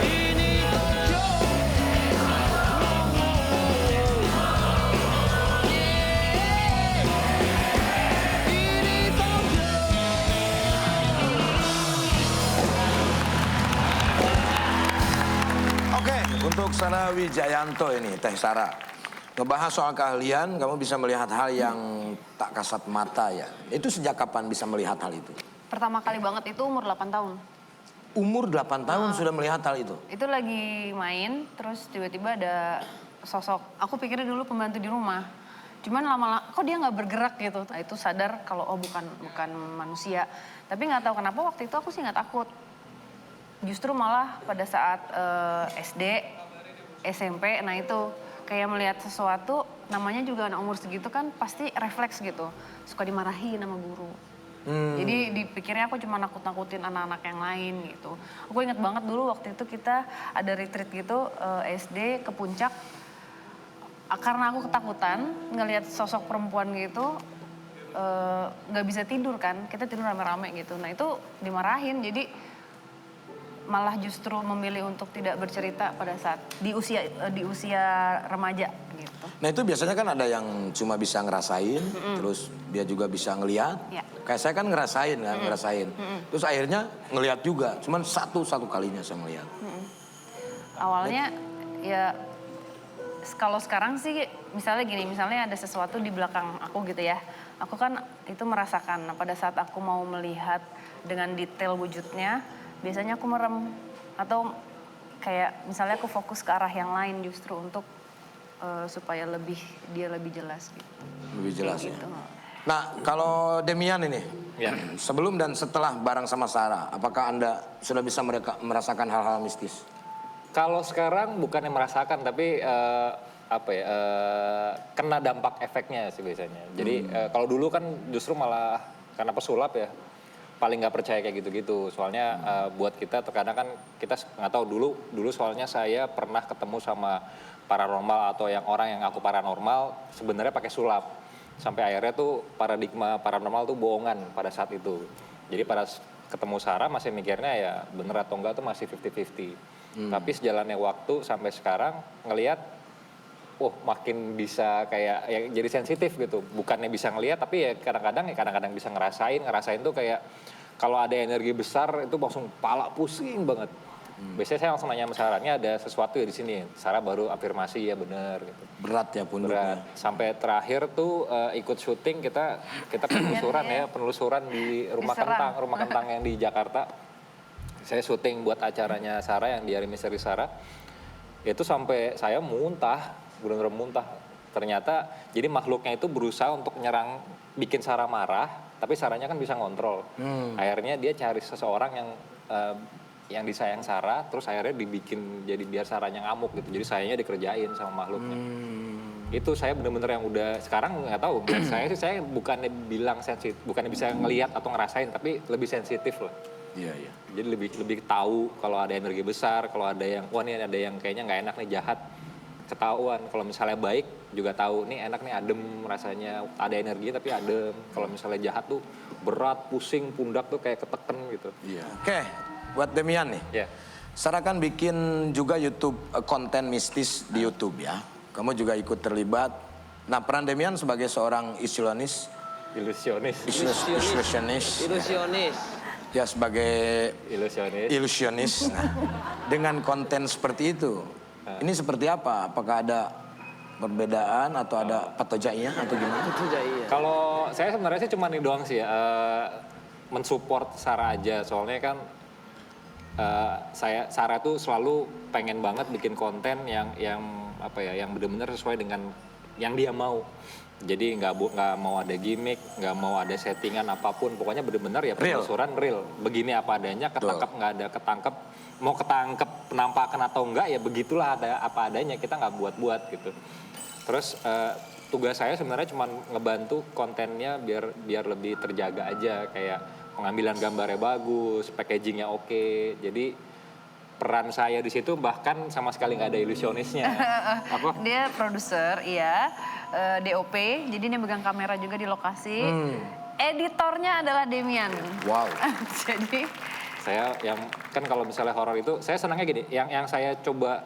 Ini Tokyo. Sarah Wijayanto ini, Teh Sarah. Ngebahas soal keahlian, kamu bisa melihat hal yang tak kasat mata ya. Itu sejak kapan bisa melihat hal itu? Pertama kali banget itu umur 8 tahun. Umur 8 tahun sudah melihat hal itu? Itu lagi main, terus tiba-tiba ada sosok, aku pikirnya dulu pembantu di rumah. Cuman lama-lama, kok dia nggak bergerak gitu. Nah itu sadar kalau oh bukan manusia. Tapi nggak tahu kenapa waktu itu aku sih nggak takut. Justru malah pada saat SD, SMP, nah itu kayak melihat sesuatu, namanya juga anak umur segitu kan pasti refleks gitu. Suka dimarahin sama guru. Jadi dipikirnya aku cuma nakut-nakutin anak-anak yang lain gitu. Aku ingat banget dulu waktu itu kita ada retreat gitu SD ke puncak. Karena aku ketakutan ngelihat sosok perempuan gitu, nggak bisa tidur kan. Kita tidur rame-rame gitu. Nah itu dimarahin jadi malah justru memilih untuk tidak bercerita pada saat di usia remaja gitu. Nah itu biasanya kan ada yang cuma bisa ngerasain, terus dia juga bisa ngelihat. Ya. Kayak saya kan ngerasain kan, ngerasain. Terus akhirnya ngelihat juga, cuman satu kalinya saya ngelihat. Awalnya ya kalau sekarang sih misalnya gini, misalnya ada sesuatu di belakang aku gitu ya. Aku kan itu merasakan pada saat aku mau melihat dengan detail wujudnya, biasanya aku merem atau kayak misalnya aku fokus ke arah yang lain justru untuk supaya dia lebih jelas gitu. Lebih jelas Kayak ya. gitu. Nah kalau Demian ini, Ya. sebelum dan setelah bareng sama Sarah, apakah Anda sudah bisa merasakan hal-hal mistis? Kalau sekarang bukannya merasakan tapi kena dampak efeknya sih biasanya. Jadi kalau dulu kan justru malah karena pesulap ya paling nggak percaya kayak gitu-gitu. Soalnya buat kita terkadang kan kita nggak tahu dulu soalnya saya pernah ketemu sama paranormal atau yang orang yang ngaku paranormal sebenarnya pakai sulap. Sampai akhirnya tuh paradigma paranormal tuh bohongan pada saat itu. Jadi pada ketemu Sarah masih mikirnya ya bener atau enggak tuh masih 50-50. Tapi sejalannya waktu sampai sekarang ngelihat makin bisa kayak ya jadi sensitif gitu. Bukannya bisa ngelihat tapi ya kadang-kadang bisa ngerasain tuh kayak kalau ada energi besar itu langsung pala pusing banget. Biasanya saya langsung nanya sama Sarah, ini ada sesuatu ya di sini. Sarah baru afirmasi ya bener gitu. Berat ya punduknya. Berat. Sampai terakhir tuh ikut syuting kita penelusuran di rumah kentang yang di Jakarta. Saya syuting buat acaranya Sarah yang di Hari Misteri Sarah. Itu sampai saya muntah, benar-benar muntah. Ternyata jadi makhluknya itu berusaha untuk nyerang, bikin Sarah marah, tapi Sarahnya kan bisa ngontrol. Akhirnya dia cari seseorang yang disayang Sarah, terus akhirnya dibikin jadi biar Sarahnya ngamuk gitu. Jadi sayangnya dikerjain sama makhluknya. Itu saya bener-bener yang udah sekarang nggak tahu. saya bukannya bilang sensitif, bukannya bisa ngelihat atau ngerasain, tapi lebih sensitif lah. Iya, iya. Jadi lebih tahu kalau ada energi besar, kalau ada yang wah ini ada yang kayaknya nggak enak nih jahat, ketahuan. Kalau misalnya baik juga tahu nih enak nih adem rasanya, ada energi tapi adem. Kalau misalnya jahat tuh berat, pusing, pundak tuh kayak keteken gitu. Iya. Oke, buat Demian nih. Ya. Sarah kan bikin juga YouTube konten mistis di YouTube ya. Kamu juga ikut terlibat. Nah, peran Demian sebagai seorang ilusionis. Ya sebagai ilusionis. Nah, dengan konten seperti itu, ini seperti apa? Apakah ada perbedaan atau ada patojaiyah atau gimana? Kalau saya sebenarnya sih cuma ini doang sih ya, mensupport Sarah aja. Soalnya kan Sarah tuh selalu pengen banget bikin konten yang benar-benar sesuai dengan yang dia mau. Jadi nggak mau ada gimmick, nggak mau ada settingan apapun. Pokoknya benar-benar ya penelusuran real. Begini apa adanya, ketangkep nggak ada ketangkep. Mau ketangkep penampakan atau enggak ya begitulah ada apa adanya. Kita nggak buat-buat gitu. Terus tugas saya sebenarnya cuma ngebantu kontennya biar lebih terjaga aja. Kayak pengambilan gambarnya bagus, packagingnya oke. Jadi peran saya di situ bahkan sama sekali nggak ada ilusionisnya. Apa? Dia produser, iya. DOP, jadi dia megang kamera juga di lokasi. Editornya adalah Demian. Wow. Jadi saya yang kan kalau misalnya horor itu saya senangnya gini, yang saya coba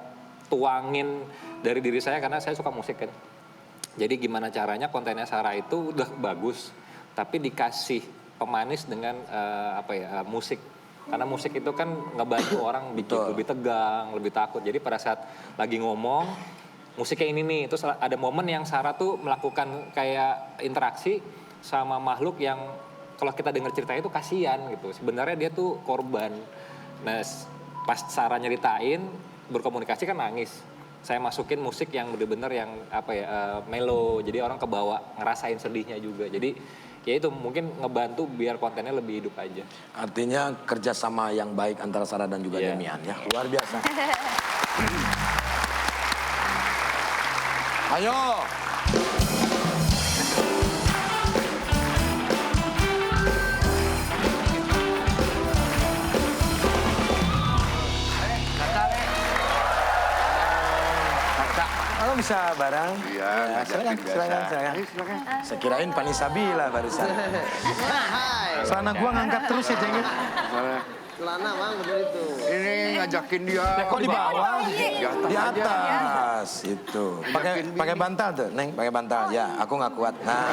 tuangin dari diri saya karena saya suka musik kan. Jadi gimana caranya kontennya Sarah itu udah bagus, tapi dikasih pemanis dengan musik. Karena musik itu kan ngebantu orang bikin lebih tegang, lebih takut. Jadi pada saat lagi ngomong, musiknya ini nih. Terus ada momen yang Sarah tuh melakukan kayak interaksi sama makhluk yang kalau kita dengar ceritanya itu kasihan gitu. Sebenarnya dia tuh korban. Nah pas Sarah nyeritain, berkomunikasi kan nangis. Saya masukin musik yang bener-bener yang mellow. Jadi orang kebawa ngerasain sedihnya juga. Jadi ya itu mungkin ngebantu biar kontennya lebih hidup aja. Artinya kerjasama yang baik antara Sarah dan juga Demian ya. Luar biasa. Ayo. Kalau bisa bareng. Iya, silakan, silakan. Saya kirain Panisabila barusan. Celana gua ngangkat terus ya, Jeng. Celana bang, bener itu. Ini ngajakin dia. Ya, kok di bawah? Di atas. atas itu. Pakai bantal tuh, Neng, pakai bantal. Ya, aku nggak kuat. Nah.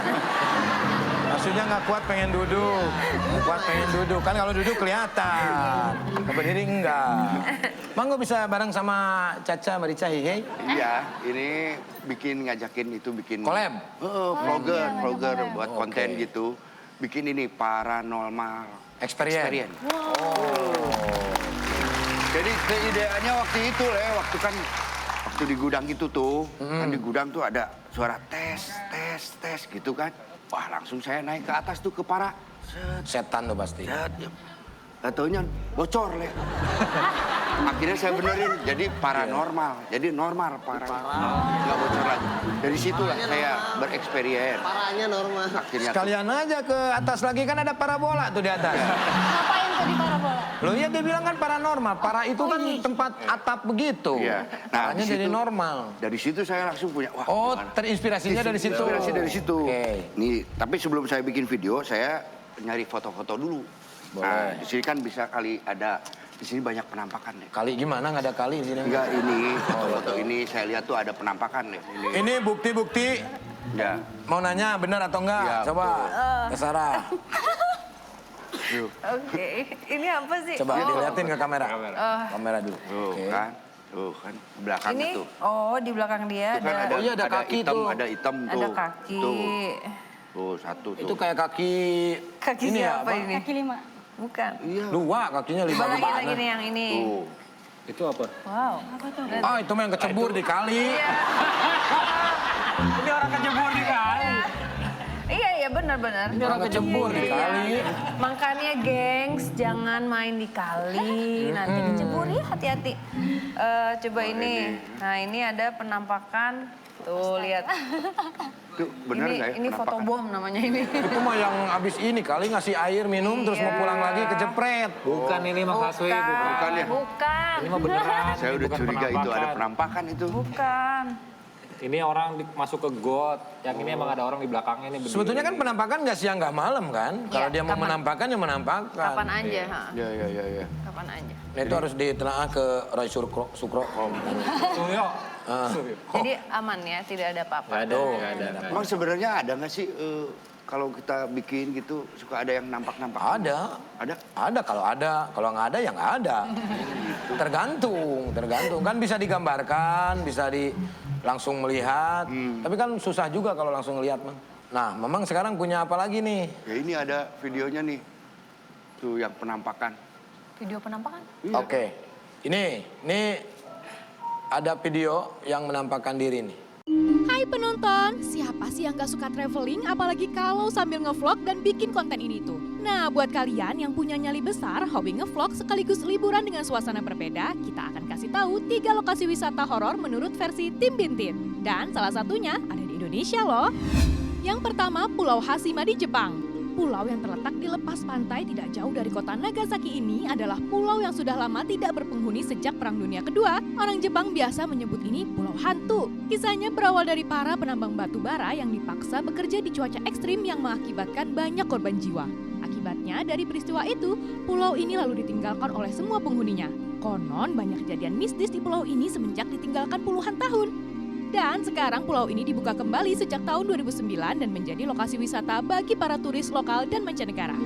Maksudnya nggak kuat pengen duduk. Nggak kuat pengen duduk. Kan kalau duduk kelihatan. Berdiri enggak. Bang, gue bisa bareng sama Caca, Marica, Hihi? Iya, ini ngajakin Collab? vlogger buat konten gitu. Bikin ini paranormal Experience. Jadi keideannya waktu itu waktu di gudang itu tuh, kan di gudang tuh ada suara tes gitu kan. Wah, langsung saya naik ke atas tuh ke para Setan tuh pasti. Gak taunya bocor, Le. Akhirnya saya benerin, jadi paranormal. Jadi normal, nggak bocor lagi. Dari situlah saya bereksperience. Parahnya normal. Akhirnya Sekalian aja ke atas lagi, kan ada parabola tuh di atas. Ngapain tuh di parabola? Loh ya dia bilang kan paranormal. Para itu kan tempat atap begitu. Iya. Nah, Makanya di jadi situ- normal. dari situ saya langsung punya, wah. Oh, gimana? terinspirasinya dari situ. Inspirasi dari situ. Oke. Nih, tapi sebelum saya bikin video, saya nyari foto-foto dulu. Boleh. Nah, di sini kan bisa kali ada, di sini banyak penampakan ya. Kali gimana, nggak ada kali di sini? Enggak, ini foto-foto ini saya lihat tuh ada penampakan ya. Ini bukti-bukti. Ya. Mau nanya benar atau enggak? Ya, Coba, ke Sarah. Oke, ini apa sih? Coba dilihatin ke kamera. Kamera dulu. Tuh Oke. kan, tuh kan belakangnya Ini, tuh. di belakang dia Itu kan ada, Oh iya, ada kaki hitam, tuh. ada hitam tuh. ada kaki. Tuh, satu tuh. Itu kayak kaki. Kaki ini ya, siapa apa? ini? Kaki 5. Bukan. Iya. Luwa kakinya Coba lagi lima. nih yang ini. Tuh. Itu apa? Wow. Ah, itu mah yang kecebur di kali. Ini orang kecebur di kali. Iya benar-benar. Ini orang kecebur di kali. Makanya gengs jangan main di kali. Nanti kecebur ya, hati-hati. Coba ini. Nah ini ada penampakan. Tuh lihat. Tuh, bener nggak ya? Ini foto penampakan? bom namanya ini. Itu mah yang abis ini kali ngasih air minum terus mau pulang lagi kejepret. Bukan ini mah Kaswi, Bukan ya? Bukan. Ini mah beneran. Saya udah Bukan curiga itu ada penampakan. penampakan itu. Bukan. Ini orang masuk ke got. Yang ini emang ada orang di belakangnya nih. berdiri. Sebetulnya kan penampakan nggak siang nggak malam kan? Kalau dia mau kapan- menampakkan ya menampakkan. Kapan aja, ha? Ya. Kapan aja. Nah, itu harus ditelaah ke Roy Sukro. Suryo. Jadi aman ya, tidak ada apa-apa. Nggak ada. Emang sebenarnya ada nggak sih kalau kita bikin gitu suka ada yang nampak-nampak? Ada. Ada? Ada kalau nggak ada ya nggak ada. Tergantung. Kan bisa digambarkan, bisa langsung melihat. Tapi kan susah juga kalau langsung lihat, Mang. Nah, Mamang sekarang punya apa lagi nih? Ya ini ada videonya nih. Tuh yang penampakan. Video penampakan? Iya. Oke. Ini ada video yang menampakkan diri nih. Hai penonton, siapa sih yang gak suka traveling apalagi kalau sambil ngevlog dan bikin konten ini tuh? Nah buat kalian yang punya nyali besar, hobi ngevlog sekaligus liburan dengan suasana berbeda, kita akan kasih tahu 3 lokasi wisata horor menurut versi Tim Bintin. Dan salah satunya ada di Indonesia loh. Yang pertama Pulau Hashima di Jepang. Pulau yang terletak di lepas pantai tidak jauh dari kota Nagasaki ini adalah pulau yang sudah lama tidak berpenghuni sejak Perang Dunia Kedua. Orang Jepang biasa menyebut ini pulau hantu. Kisahnya berawal dari para penambang batu bara yang dipaksa bekerja di cuaca ekstrim yang mengakibatkan banyak korban jiwa. Akibatnya dari peristiwa itu, pulau ini lalu ditinggalkan oleh semua penghuninya. Konon banyak kejadian mistis di pulau ini semenjak ditinggalkan puluhan tahun. Dan sekarang pulau ini dibuka kembali sejak tahun 2009 dan menjadi lokasi wisata bagi para turis lokal dan mancanegara.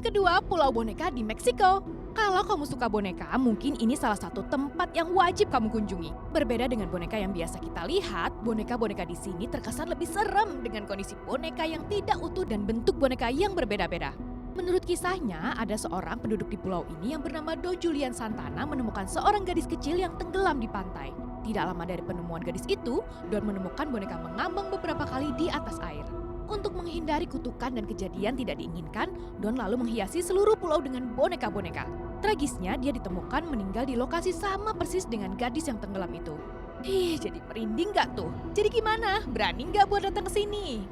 Yang kedua, Pulau Boneka di Meksiko. Kalau kamu suka boneka, mungkin ini salah satu tempat yang wajib kamu kunjungi. Berbeda dengan boneka yang biasa kita lihat, boneka-boneka di sini terkesan lebih serem dengan kondisi boneka yang tidak utuh dan bentuk boneka yang berbeda-beda. Menurut kisahnya, ada seorang penduduk di pulau ini yang bernama Do Julian Santana menemukan seorang gadis kecil yang tenggelam di pantai. Tidak lama dari penemuan gadis itu, Don menemukan boneka mengambang beberapa kali di atas air. Untuk menghindari kutukan dan kejadian tidak diinginkan, Don lalu menghiasi seluruh pulau dengan boneka-boneka. Tragisnya, dia ditemukan meninggal di lokasi sama persis dengan gadis yang tenggelam itu. Jadi merinding gak tuh? Jadi gimana? Berani gak buat datang ke sini?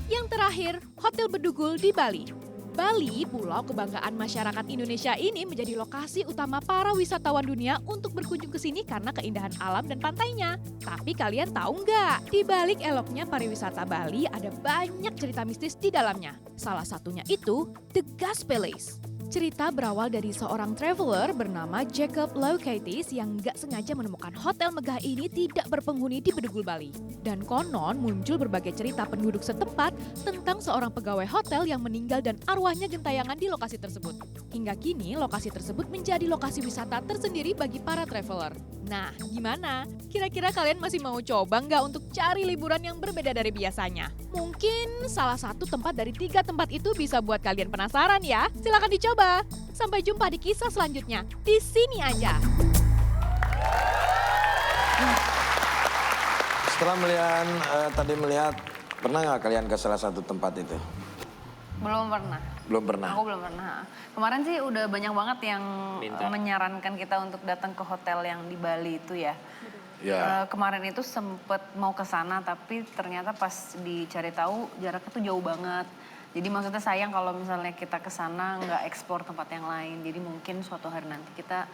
Yang terakhir, Hotel Bedugul di Bali. Bali, pulau kebanggaan masyarakat Indonesia ini menjadi lokasi utama para wisatawan dunia untuk berkunjung ke sini karena keindahan alam dan pantainya. Tapi kalian tahu nggak? Di balik eloknya pariwisata Bali ada banyak cerita mistis di dalamnya. Salah satunya itu The Gas Palace. Cerita berawal dari seorang traveler bernama Jacob Loucaitis yang nggak sengaja menemukan hotel megah ini tidak berpenghuni di Bedugul Bali. Dan konon muncul berbagai cerita penduduk setempat tentang seorang pegawai hotel yang meninggal dan arwahnya gentayangan di lokasi tersebut. Hingga kini lokasi tersebut menjadi lokasi wisata tersendiri bagi para traveler. Nah, gimana? Kira-kira kalian masih mau coba nggak untuk cari liburan yang berbeda dari biasanya? Mungkin salah satu tempat dari 3 tempat itu bisa buat kalian penasaran ya. Silakan dicoba. Sampai jumpa di kisah selanjutnya. Di sini aja. Setelah tadi melihat, pernah nggak kalian ke salah satu tempat itu? Belum pernah. Belum pernah? Aku belum pernah. Kemarin sih udah banyak banget yang menyarankan kita untuk datang ke hotel yang di Bali itu ya. Ya. Kemarin itu sempet mau ke sana tapi ternyata pas dicari tahu jaraknya tuh jauh banget. Jadi maksudnya sayang kalau misalnya kita ke sana nggak eksplor tempat yang lain. Jadi mungkin suatu hari nanti kita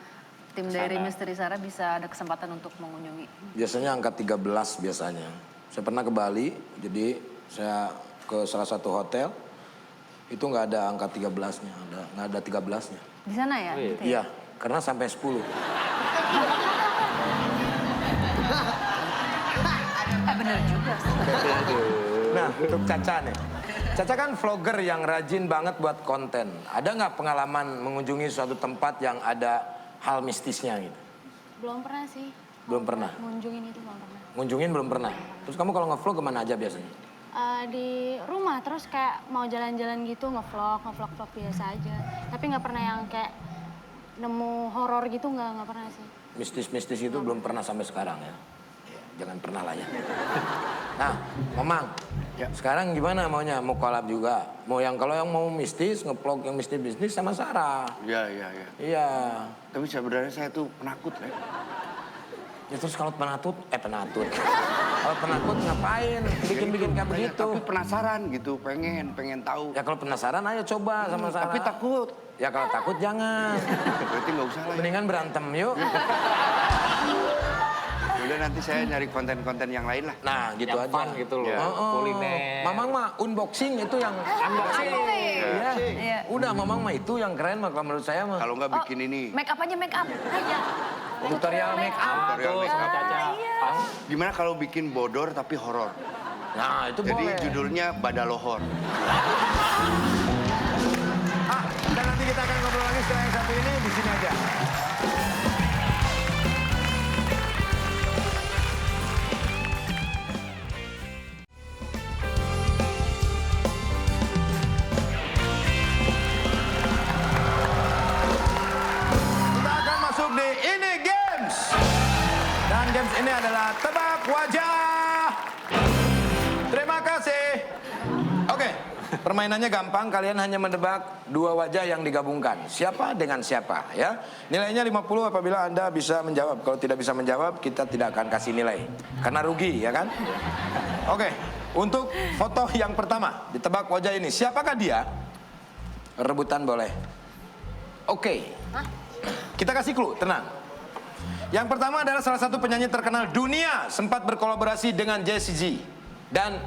tim dari Misteri Sarah bisa ada kesempatan untuk mengunjungi. Biasanya angka 13 biasanya. Saya pernah ke Bali, jadi saya ke salah satu hotel. Itu nggak ada angka 13-nya, nggak ada 13-nya. Di sana ya? Oh, iya. Gitu ya? Iya, karena sampai 10. Bener juga. Nah, untuk Caca nih. Caca kan vlogger yang rajin banget buat konten. Ada nggak pengalaman mengunjungi suatu tempat yang ada hal mistisnya gitu? Belum pernah sih. Belum pernah? Ngunjungin itu belum pernah. Ngunjungin belum pernah? Terus kamu kalau nge-vlog kemana aja biasanya? Di rumah terus kayak mau jalan-jalan gitu nge-vlog biasa aja. Tapi nggak pernah yang kayak nemu horor gitu nggak pernah sih. Mistis-mistis itu belum pernah sampai sekarang ya? Jangan pernah lah ya. Nah, Mamang, sekarang gimana maunya? Mau collab juga? Kalau yang mau mistis, nge-vlog yang mistis-mistis sama Sarah. Iya. Iya. Tapi sebenarnya saya tuh penakut, Le. Ya terus kalau penakut. Kalau penakut ngapain? Bikin-bikin kayak begitu. Tapi penasaran gitu, pengen tahu. Ya kalau penasaran ayo coba sama Sarah. Tapi takut. Ya kalau takut jangan. Berarti nggak usah lah. Ya. Mendingan berantem yuk. Udah nanti saya nyari konten-konten yang lain lah. Nah gitu yang aja. fun gitu loh. Ya. Kuliner. Mamang mah unboxing itu yang unboxing. Iya. Iya. Udah Mamang mah itu yang keren mah kalau menurut saya mah. Kalau nggak bikin ini. Make up aja make up. Aja. Tutorial make up. Tutorial Tuh, make sama up. Caca. Pas. Gimana kalau bikin bodor tapi horor? Nah itu Jadi boleh. judulnya Badalohor. Dan nanti kita akan ngobrol lagi setelah yang satu ini di sini aja. Kita akan masuk di Ini Games. Dan games ini adalah tebak wajah. Terima kasih. Oke, permainannya gampang. Kalian hanya menebak 2 wajah yang digabungkan. Siapa dengan siapa ya. Nilainya 50 apabila Anda bisa menjawab. Kalau tidak bisa menjawab, kita tidak akan kasih nilai. Karena rugi ya kan. Oke, untuk foto yang pertama. Ditebak wajah ini. Siapakah dia? Rebutan boleh. Oke. Kita kasih clue, tenang. Yang pertama adalah salah satu penyanyi terkenal dunia. Sempat berkolaborasi dengan Jessie J dan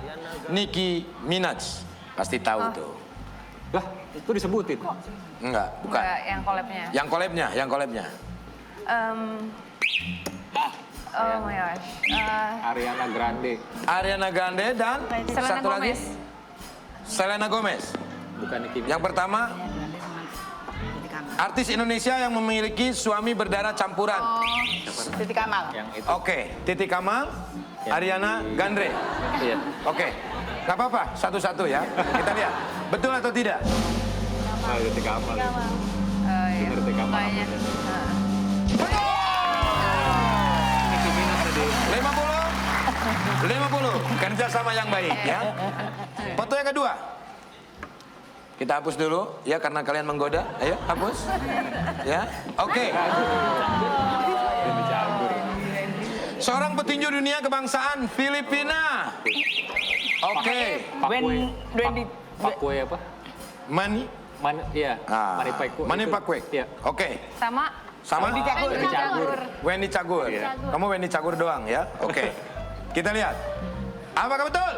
Nicki Minaj. Pasti tahu tuh. Lah, itu disebutin. Enggak, bukan. Enggak, yang collabnya. Yang collabnya. Oh my gosh. Ariana Grande. Ariana Grande dan Selena satu lagi Gomez. Selena Gomez. Bukan Nicki Minaj. Yang pertama, artis Indonesia yang memiliki suami berdarah campuran. Titi Kamal. Yang itu. Oke, Titi Kamal, Ariana Grande. Iya. Oke, nggak apa-apa, satu-satu ya. Kita lihat, betul atau tidak? Ah, Titi Kamal. Iya. Bener, Titi Kamal. Kayaknya. Nicki Minaj tadi. 50, kerja sama yang baik ya. Foto yang kedua. Kita hapus dulu ya karena kalian menggoda. Ayo hapus. Ya, oke. Seorang petinju dunia kebangsaan Filipina. Oke. Pakwe apa? Mani. Iya. Ah, Manny Pacquiao. Manny Pacquiao. Iya. Oke. Sama Wendy Cagur. Wendy Cagur. Iya. Kamu Wendy Cagur doang ya. Oke. Kita lihat. Apakah betul?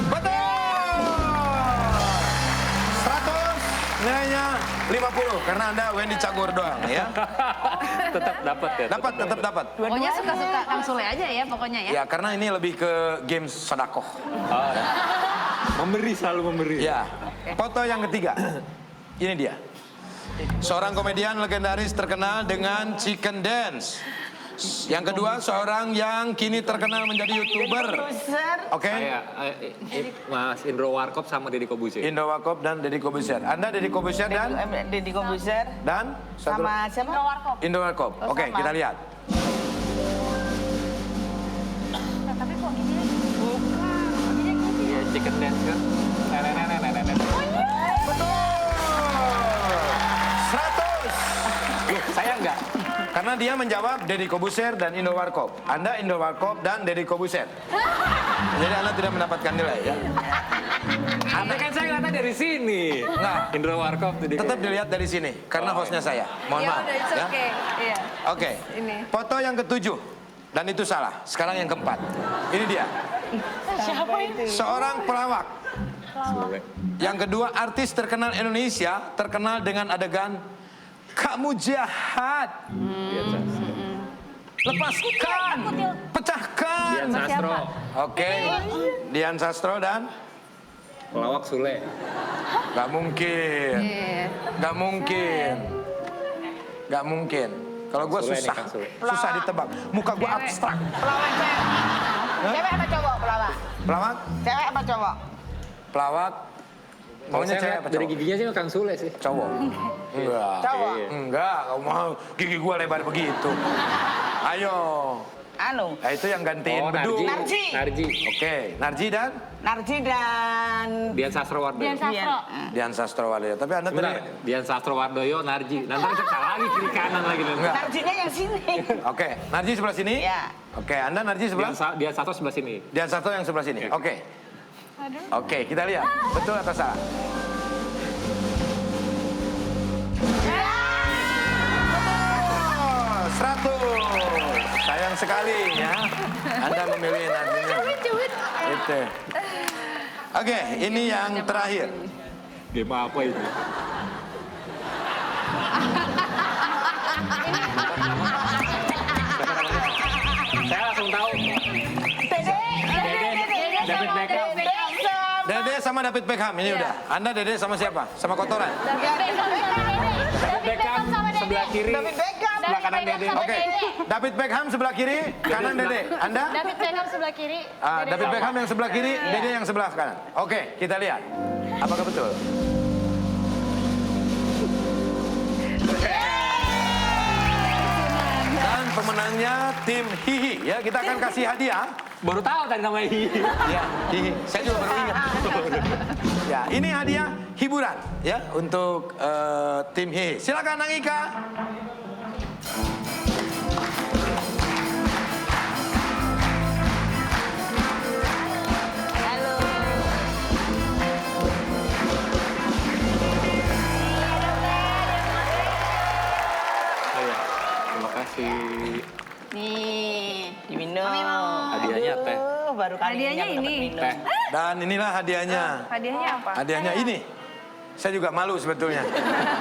Betul. 100 nilainya 50 karena Anda Wendy Cagur doang ya. Tetap dapat ya. Tetap dapat. Pokoknya suka-suka Kang Sule aja ya pokoknya ya. Ya karena ini lebih ke games sodakoh. Oh, ya. Memberi, selalu memberi. Ya. Foto yang ketiga. Ini dia. Seorang komedian legendaris terkenal dengan chicken dance. Yang kedua, seorang yang kini terkenal menjadi YouTuber. Oke. Saya, Mas Indro Warkop sama Deddy Kobusier. Indo Warkop dan Deddy Kobusier. Anda Deddy Kobusier dan? Deddy Kobusier. Dan? Satu- Sama siapa? Indo Warkop. Oke, sama. kita lihat. Tapi kok gini? Iya, chicken dance kan. Nenek. Betul. 100. Loh, saya enggak. Karena dia menjawab Deddy Kobusier dan Indo Warkop. Anda Indo Warkop dan Deddy Kobusier. Jadi Anda tidak mendapatkan nilai ya. Anda kan saya ngeliatnya dari sini. Nah, Indro Warkop tadi. tetap dilihat dari sini karena hostnya saya. Mohon Ya maaf. udah, it's Ya. okay. Iya. Oke. Ini. Foto yang ketujuh. Dan itu salah. Sekarang yang keempat. Ini dia. Siapa itu? Seorang pelawak. Yang kedua artis terkenal Indonesia. Terkenal dengan adegan kamu jahat. Lepaskan. Pecahkan. Dian Sastro. Oke. Dian Sastro dan Pelawak Sule. gak mungkin. Iya. Gak mungkin. Gak mungkin. Kalau gue Sule nih, susah. Kang Sule. Susah ditebak. Muka gue abstrak. Pelawak cewek. Cewek apa cowok pelawak? Pelawak? Cewek apa cowok? Pelawak. Maunya cewek apa dari cowok? giginya sih Kang Sule sih. Cowok. Enggak. Cowok. Iya. Enggak, kamu mau gigi gue lebar begitu. Ayo. Anu. Nah itu yang gantiin Oh, beduk. Narji. Narji. Oke, Narji dan Narji dan Dian Sastrowardoyo. Dian Sastro. Dian Sastrowardoyo. Tapi Anda Sebentar, tadi... Dian Sastrowardoyo, Narji. Nanti kita salah lagi kiri kanan lagi. Enggak. Narjinya yang sini. Oke, Narji sebelah sini. Ya. Oke, Anda Narji sebelah? Dian Sastro sebelah sini. Dian Sastro yang sebelah sini. Oke. Oke, kita lihat. Betul atau salah? Betul. 100. Sayang sekali ya. Anda memilih Narjinya. Itu. Oke, ini yang terakhir. Game apa ini? Saya langsung tahu. David Beckham. Dede sama David Beckham ini udah. Anda Dede sama siapa? Sama kotoran. David Beckham sebelah kiri. David Beckham. Sebelah kanan Dede. Oke. David Beckham sebelah kiri, kanan Dede. Anda? David Beckham sebelah kiri. David Beckham yang sebelah kiri, Dede yang sebelah kanan. Oke, kita lihat. Apakah betul? Dan pemenangnya tim Hihi. Ya, kita akan kasih hadiah. Baru tahu tadi namanya Hihi. Ya, Hihi. Saya juga baru ingat. Ya, ini hadiah hiburan ya untuk tim Hihi. Silakan Nangika. Oh iya, terima kasih. Nih. Diminum. Hadiahnya teh. Baru kali Hadiahnya dapat ini. minum. Teh. Dan inilah hadiahnya. Hadiahnya apa? Hadiahnya ini. Saya juga malu sebetulnya.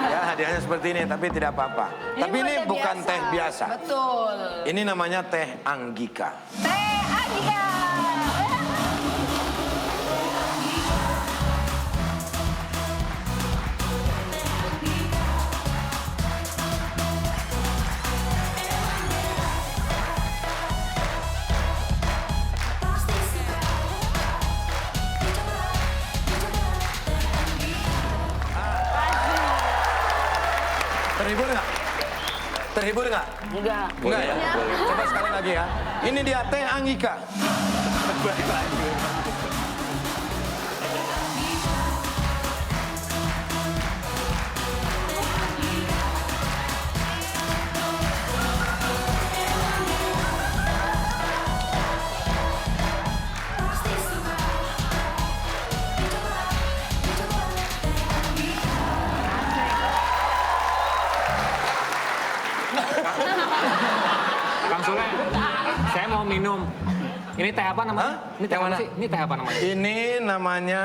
Ya, hadiahnya seperti ini, tapi tidak apa-apa. Tapi ini buat teh bukan biasa. teh biasa. Betul. Ini namanya teh Anggika. Teh Anggika. Terhibur nggak? Terhibur nggak? Enggak. Enggak ya? Coba sekali lagi ya. Ini dia Teh Anggika. Balik lagi. Kang Sule, saya mau minum. Ini teh apa namanya? Hah? Ini teh Yang mana mana? sih? Ini teh apa namanya? Ini namanya...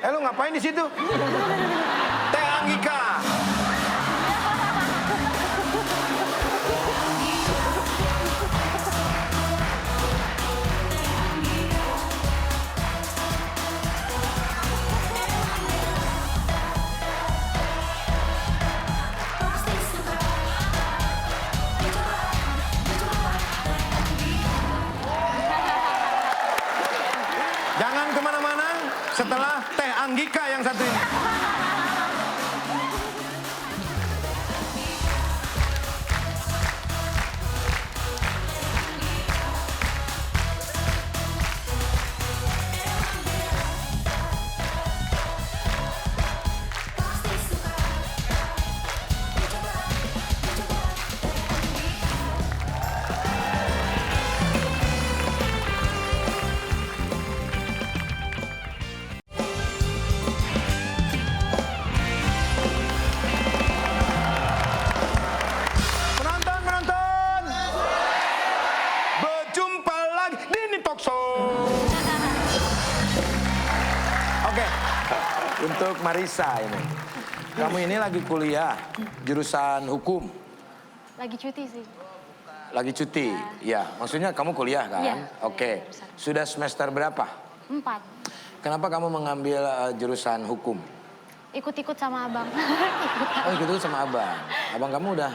lu ngapain di situ? Teh Anggika. Jangan kemana-mana setelah Teh Anggika yang satu ini. Penonton, berjumpa lagi di Ini Talk Show. Oke, untuk Marissa ini, kamu ini lagi kuliah jurusan hukum, Lagi cuti sih. lagi cuti, ya. Maksudnya kamu kuliah kan? Iya. Oke, sudah semester berapa? 4. Kenapa kamu mengambil jurusan hukum? Ikut-ikut sama abang. Oh, gitu sama abang. Abang kamu udah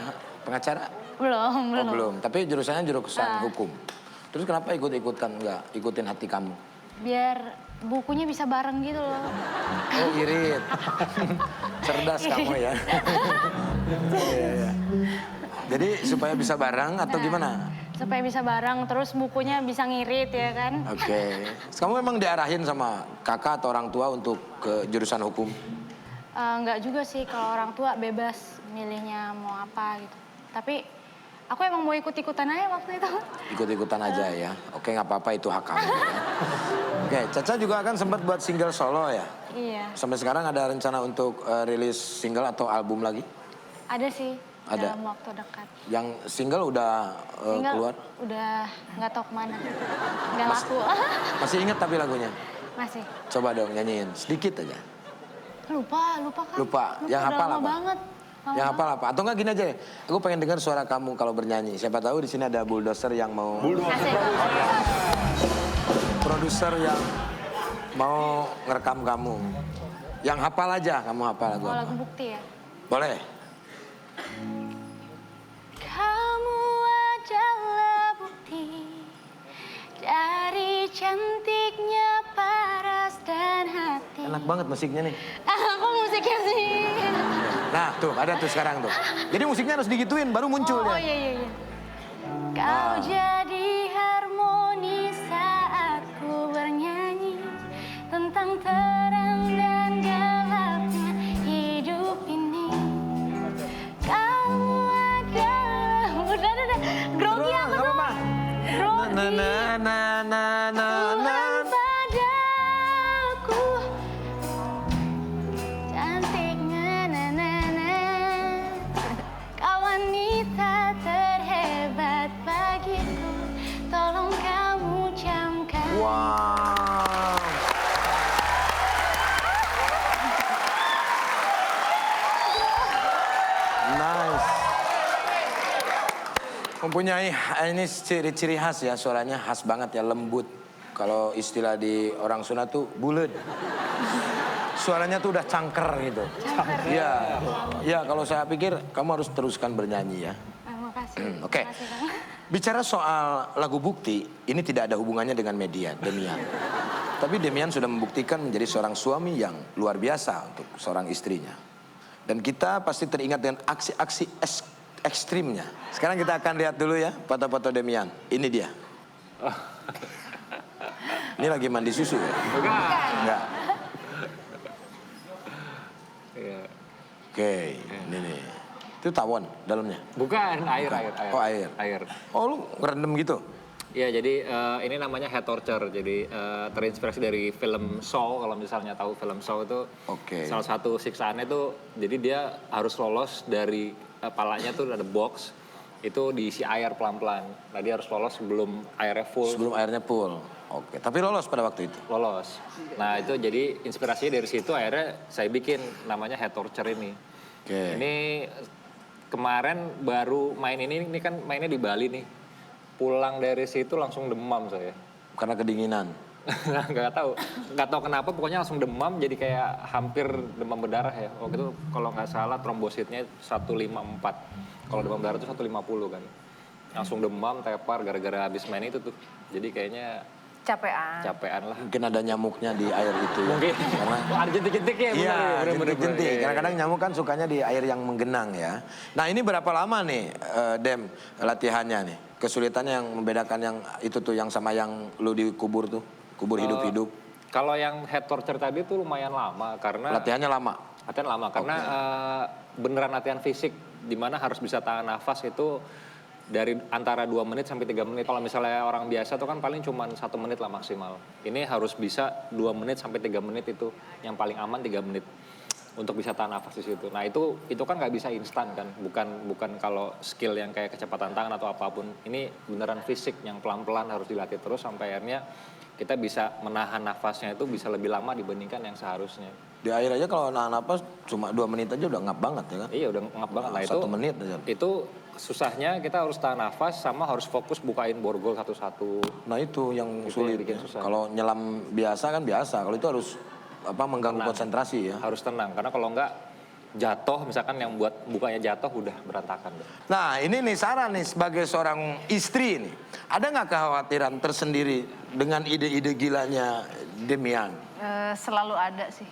pengacara? Belum. Oh, belum. Tapi jurusannya jurusan hukum. Terus kenapa ikut-ikutan nggak ikutin hati kamu? Biar bukunya bisa bareng gitu loh. Oh, irit. Cerdas kamu ya. Iya, iya. Jadi supaya bisa bareng atau gimana? Supaya bisa bareng, terus bukunya bisa ngirit ya kan. Oke. Kamu memang diarahin sama kakak atau orang tua untuk ke jurusan hukum? Enggak juga sih, kalau orang tua bebas milihnya mau apa gitu. Tapi aku emang mau ikut-ikutan aja waktu itu. Ikut-ikutan aja ya. Oke, nggak apa-apa, itu hak kamu. Ya. Oke, Caca juga akan sempat buat single solo ya? Iya, Sampai sekarang ada rencana untuk rilis single atau album lagi? ada sih Ada. dalam waktu dekat. Yang single udah Single keluar? udah nggak tahu kemana, nggak laku. Masih ingat tapi lagunya? Masih. Coba dong nyanyiin sedikit aja. Lupa kan? Lupa. Yang udah hafal lama apa? banget. Lama Yang hafal apa? Atau enggak gini aja deh. Aku pengen dengar suara kamu kalau bernyanyi. Siapa tahu di sini ada bulldozer yang mau... Asik. Produser yang mau ngerekam kamu. Yang hafal aja, kamu hafal lagu Oh, apa? lagu bukti ya. Boleh? Kamu adalah bukti dari cantiknya paras dan hati. Enak banget musiknya nih. Aku musiknya sih. Nah tuh, ada tuh sekarang tuh. Jadi musiknya harus digituin, baru muncul Oh ya. iya. Kau jadi harmoni saat ku bernyanyi tentang terang dan gelapnya hidup ini. Kamu adalah... Udah. Grogi Terus, aku nggak tuh. apa-apa. Grogi. Na. Tuhan padaku cantiknya na. Kau wanita terhebat bagiku, tolong kamu camkan. Wow. Nice. Mempunyai ini ciri-ciri khas ya, suaranya khas banget ya, lembut. Kalau istilah di orang Sunda tuh bulet. Suaranya tuh udah cangker gitu. Iya. Ya, kalau saya pikir kamu harus teruskan bernyanyi ya. Makasih. Oke. Makasih, Bang. Bicara soal lagu Bukti, ini tidak ada hubungannya dengan media, Demian. Tapi Demian sudah membuktikan menjadi seorang suami yang luar biasa untuk seorang istrinya. Dan kita pasti teringat dengan aksi-aksi ekstrimnya. Sekarang kita akan lihat dulu ya foto-foto Demian. Ini dia. Ini lagi mandi susu ya? Enggak. Iya. Oke, ini nih. Itu tawon dalamnya? Bukan, air. Oh, air. Oh, lu ngerendam gitu? Iya, jadi ini namanya head torture. Jadi terinspirasi dari film Saw. Kalau misalnya tahu film Saw itu, salah satu siksaannya itu, jadi dia harus lolos dari palanya tuh ada box, itu diisi air pelan-pelan. Nah, dia harus lolos sebelum airnya full. Sebelum airnya full. Oke, tapi lolos pada waktu itu? Lolos. Nah, itu jadi inspirasinya dari situ akhirnya saya bikin namanya head torture ini. Ini kemarin baru main ini kan mainnya di Bali nih. Pulang dari situ langsung demam saya. Karena kedinginan? Nggak tahu kenapa pokoknya langsung demam jadi kayak hampir demam berdarah ya. Waktu itu kalau nggak salah trombositnya 154. Kalau demam berdarah itu 150 kan. Langsung demam, tepar gara-gara habis main itu tuh. Jadi kayaknya capean lah. Mungkin ada nyamuknya di air itu ya. Mungkin. Karena ada jentik-jentik ya. Iya, jentik-jentik. Iya. Kadang-kadang nyamuk kan sukanya di air yang menggenang ya. Nah, ini berapa lama nih Dem latihannya nih? Kesulitannya yang membedakan yang itu tuh yang sama yang lu dikubur tuh, kubur hidup-hidup. Kalau yang head torture tadi tuh lumayan lama karena latihannya lama. Latihan lama karena beneran latihan fisik di mana harus bisa tahan nafas itu dari antara 2 menit sampai 3 menit. Kalau misalnya orang biasa tuh kan paling cuma 1 menit lah maksimal. Ini harus bisa 2 menit sampai 3 menit itu yang paling aman 3 menit untuk bisa tahan nafas di situ. Nah itu kan nggak bisa instan kan, bukan kalau skill yang kayak kecepatan tangan atau apapun. Ini beneran fisik yang pelan-pelan harus dilatih terus sampai akhirnya kita bisa menahan nafasnya itu bisa lebih lama dibandingkan yang seharusnya. Di air aja kalau nahan napas cuma 2 menit aja udah ngap banget ya kan? Iya udah ngap banget. Nah 1 menit aja. Itu susahnya kita harus tahan nafas sama harus fokus bukain borgol satu-satu. Nah itu yang sulit ya. Kalau nyelam biasa kan biasa, kalau itu harus mengganggu konsentrasi ya. Harus tenang karena kalau enggak jatuh misalkan yang buat bukanya jatuh udah berantakan. Nah ini nih Sarah nih sebagai seorang istri nih, ada nggak kekhawatiran tersendiri dengan ide-ide gilanya Demian? Selalu ada sih,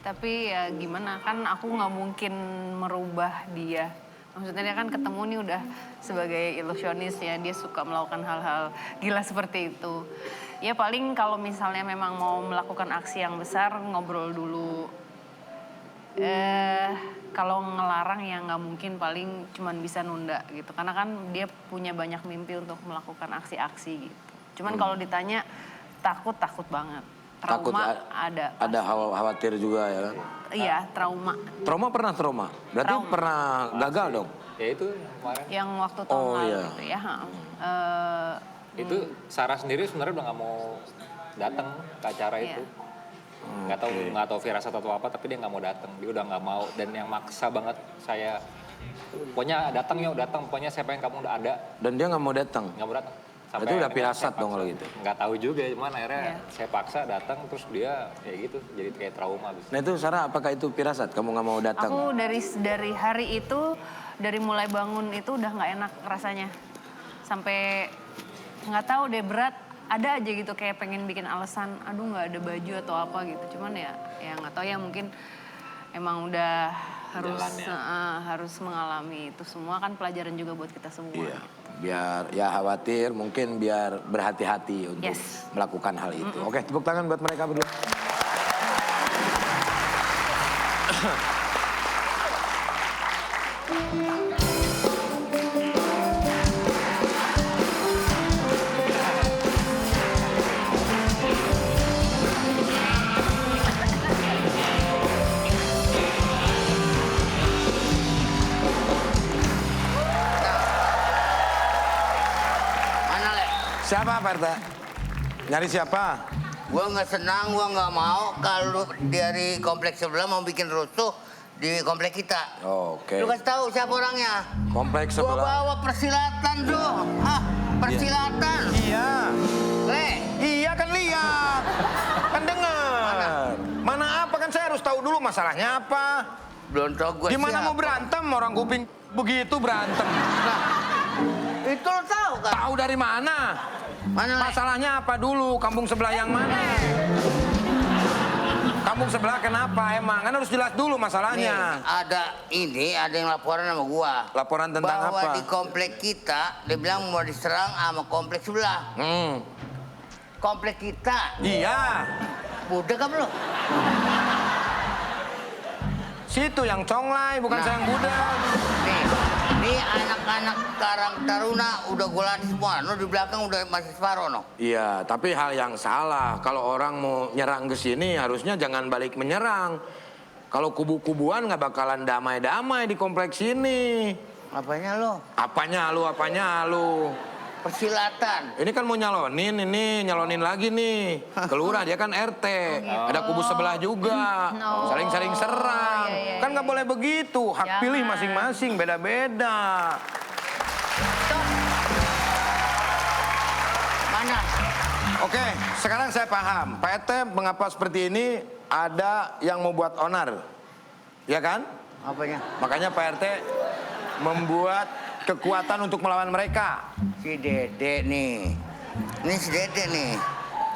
tapi ya gimana kan aku nggak mungkin merubah dia. Maksudnya dia kan ketemu nih udah sebagai ilusionis ya, dia suka melakukan hal-hal gila seperti itu. Ya paling kalau misalnya memang mau melakukan aksi yang besar ngobrol dulu. Kalau ngelarang ya nggak mungkin, paling cuman bisa nunda gitu. Karena kan dia punya banyak mimpi untuk melakukan aksi-aksi gitu. Cuman kalau ditanya takut banget. Trauma ada. Ada khawatir juga ya kan? Iya, trauma. Trauma? Berarti pernah gagal dong? Ya itu kemarin. Yang waktu tahun lalu gitu ya. Itu Sarah sendiri sebenarnya udah nggak mau datang ke acara itu. Nggak tahu firasat atau apa, tapi dia nggak mau datang. Dia udah nggak mau, dan yang maksa banget saya. Pokoknya datang, pokoknya saya pengen kamu udah ada. Dan dia nggak mau datang? Nggak mau datang. Itu udah firasat dong kalau gitu? Nggak tahu juga, cuman akhirnya saya paksa datang, terus dia kayak gitu, jadi kayak trauma. Nah itu Sarah, apakah itu firasat? Kamu nggak mau datang? Aku dari hari itu, dari mulai bangun itu udah nggak enak rasanya. Sampai nggak tahu deh, berat. Ada aja gitu kayak pengen bikin alasan, aduh nggak ada baju atau apa gitu. Cuman ya nggak tahu ya, mungkin emang udah harus mengalami itu semua, kan pelajaran juga buat kita semua. Iya. Biar ya khawatir, mungkin biar berhati-hati untuk melakukan hal itu. Oke, tepuk tangan buat mereka berdua. Siapa Parta? Nyari siapa? Gua nggak senang, gua nggak mau kalau dari kompleks sebelah mau bikin rusuh di kompleks kita. Oke. Lu kasih tahu siapa orangnya? Kompleks Gua sebelah. bawa persilatan tuh. Persilatan. Iya. Le. Iya kan lihat. Kan dengar. Mana apa kan saya harus tahu dulu masalahnya apa. Belum tahu gue Gimana siapa. mau berantem orang kuping begitu berantem. Nah, itu lo tahu kan? Tahu dari mana? Mana, Le? Masalahnya apa dulu? Kampung sebelah yang mana? Kampung sebelah kenapa emang? Kan harus jelas dulu Nih, masalahnya. ada yang laporan sama gua. Laporan tentang bahwa apa? di komplek kita, dia bilang mau diserang sama komplek sebelah. Komplek kita, Iya. budak kan lo? Situ yang conglay, bukan saya yang budak. Nih anak-anak Karang Taruna udah gua latih semua. No di belakang udah masih separuh no. Iya, tapi hal yang salah. Kalau orang mau nyerang ke sini, harusnya jangan balik menyerang. Kalau kubu-kubuan nggak bakalan damai-damai di kompleks ini. Apanya lo? Apanya lu? Persilatan. Ini kan mau nyalonin lagi nih. Kelurah dia kan RT. Ada kubu sebelah juga. Saling-saling serang. Kan nggak boleh begitu. Hak pilih masing-masing, beda-beda. Mana? Oke, sekarang saya paham. Pak RT mengapa seperti ini ada yang mau buat onar. Ya kan? Apanya? Makanya Pak RT membuat kekuatan untuk melawan mereka. Si Dede nih. Ini si Dede nih.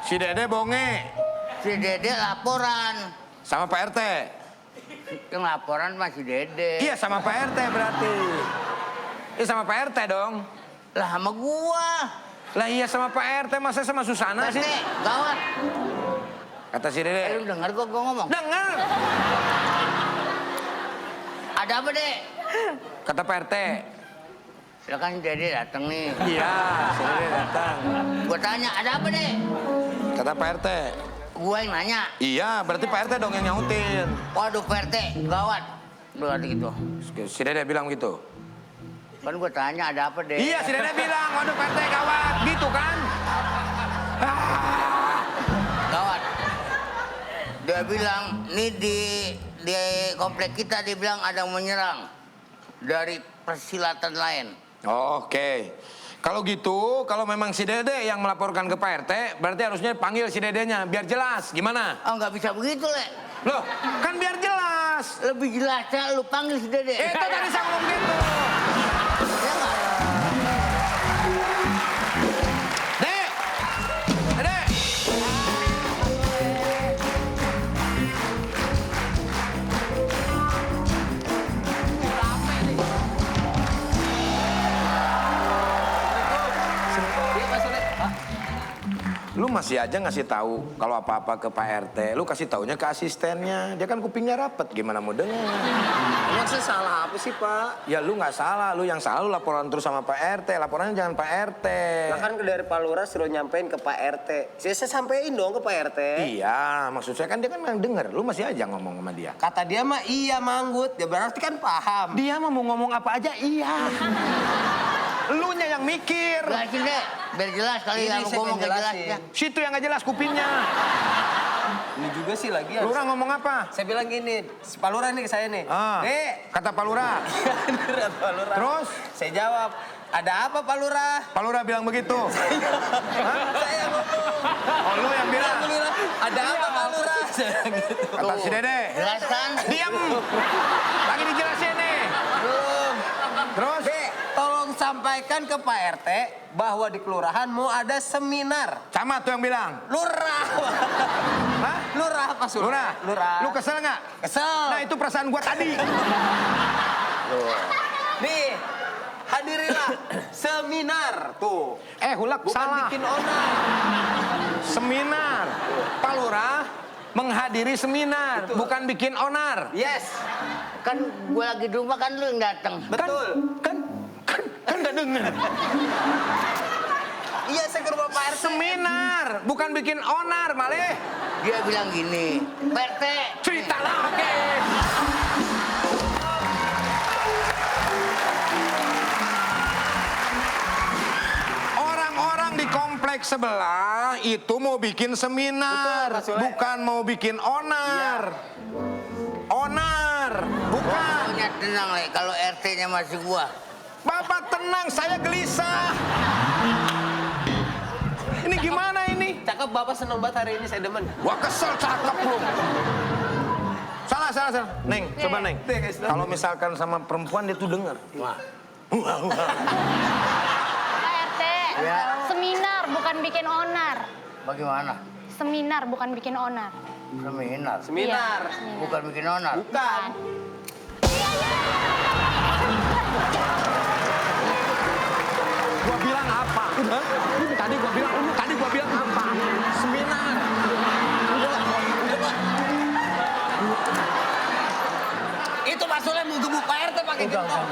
Si Dede bonge. Si Dede laporan. Sama Pak RT. Yang laporan masih Dede. Iya sama Pak RT berarti. Iya sama Pak RT dong. Lah sama gua. Lah iya sama Pak RT, masa sama Susana sih? Dede, gawat. Kata si Dede. Lu denger gua ngomong? Dengar. Ada apa, Dek? Kata Pak RT. Ya kan Dede datang nih. Iya, si Dede datang. Gua tanya, ada apa, Dek? Kata Pak RT. Gua yang nanya. Iya, berarti Pak RT dong yang nyautin. Waduh, Pak RT, gawat. Lu ada gitu. Si Dede bilang gitu. Kan gua tanya, ada apa, Dek? Iya, si Dede bilang, waduh Pak RT gawat. Gitu kan? Gawat. Dia bilang, nih di komplek kita dia bilang ada yang menyerang dari persilatan lain. Oke. Kalau gitu, kalau memang si Dede yang melaporkan ke Pak RT, berarti harusnya panggil si Dedenya biar jelas. Gimana? Oh, nggak bisa begitu, Le. Loh, kan biar jelas. Lebih jelasnya lu panggil si Dede. Itu tadi saya ngomong gitu. Ya nggak? Dek! Dek! Lu masih aja ngasih tahu kalau apa-apa ke Pak RT. Lu kasih taunya ke asistennya. Dia kan kupingnya rapet, gimana mau dengar? Emang saya salah apa sih, Pak? Ya lu nggak salah, lu yang salah lu laporan terus sama Pak RT. Laporannya jangan Pak RT. Nah kan dari Pak Lurah suruh nyampein ke Pak RT. Saya sampein dong ke Pak RT. Iya, maksud saya kan dia kan yang denger. Lu masih aja ngomong sama dia. Kata dia mah iya manggut, ya berarti kan paham. Dia mah mau ngomong apa aja iya. Elunya yang mikir. Jelasin, Dek. Biar jelas kali Ini ya, saya gua mau pengen jelas jelasin. ya. Situ yang nggak jelas kupingnya. Ini juga sih lagi Lurah ngomong apa? Saya bilang gini, Pak Lurah nih ke saya nih. Ah, Dek. kata Pak Lurah. Bener, Pak Lurah. Terus? Saya jawab, ada apa Pak Lurah? Pak Lurah bilang begitu. Saya ngomong. Oh, lu yang bilang. Aku bilang, ada apa Pak Lurah? Saya gitu. Kata si Dede. Jelaskan. Diam. Lagi dijelasin nih. Belum. Terus? Dek, tolong sampaikan ke Pak RT bahwa di kelurahan mau ada seminar. Camat tuh yang bilang. Lurah. Hah? Lurah apa Sur? Lurah? Lurah. Lu kesel nggak? Kesel. Nah itu perasaan gua tadi. Nih, hadirilah seminar tuh. Hulak Bukan salah. bikin onar. Seminar. Pak Lurah menghadiri seminar, bukan bikin onar. Yes, Kan gua lagi di rumah kan lu yang datang. betul. Kan nggak denger. Iya, saya ke rumah Pak RT. Seminar, bukan bikin onar, Maleh. Dia bilang gini, Pak RT. Cerita lagi. Orang-orang di kompleks sebelah itu mau bikin seminar, Betul, Pak Sule. bukan mau bikin onar. Onar, bukan. Pokoknya tenang, Le, kalau RT-nya masih gua. Bapak tenang, saya gelisah. Ini gimana ini? Cakep cakep, Bapak seneng banget hari ini, saya demen. Gua kesel cakep lu. Salah. Neng, coba Neng. Kalau misalkan sama perempuan dia tuh denger. Wah. Pak RT, seminar bukan bikin onar. Bagaimana? Seminar bukan bikin onar. Seminar. Seminar. Bukan bikin onar. Bukan. Gua bilang apa? Tadi gua bilang apa? Seminar. Itu maksudnya mau gebuk Pak RT pakai gentong.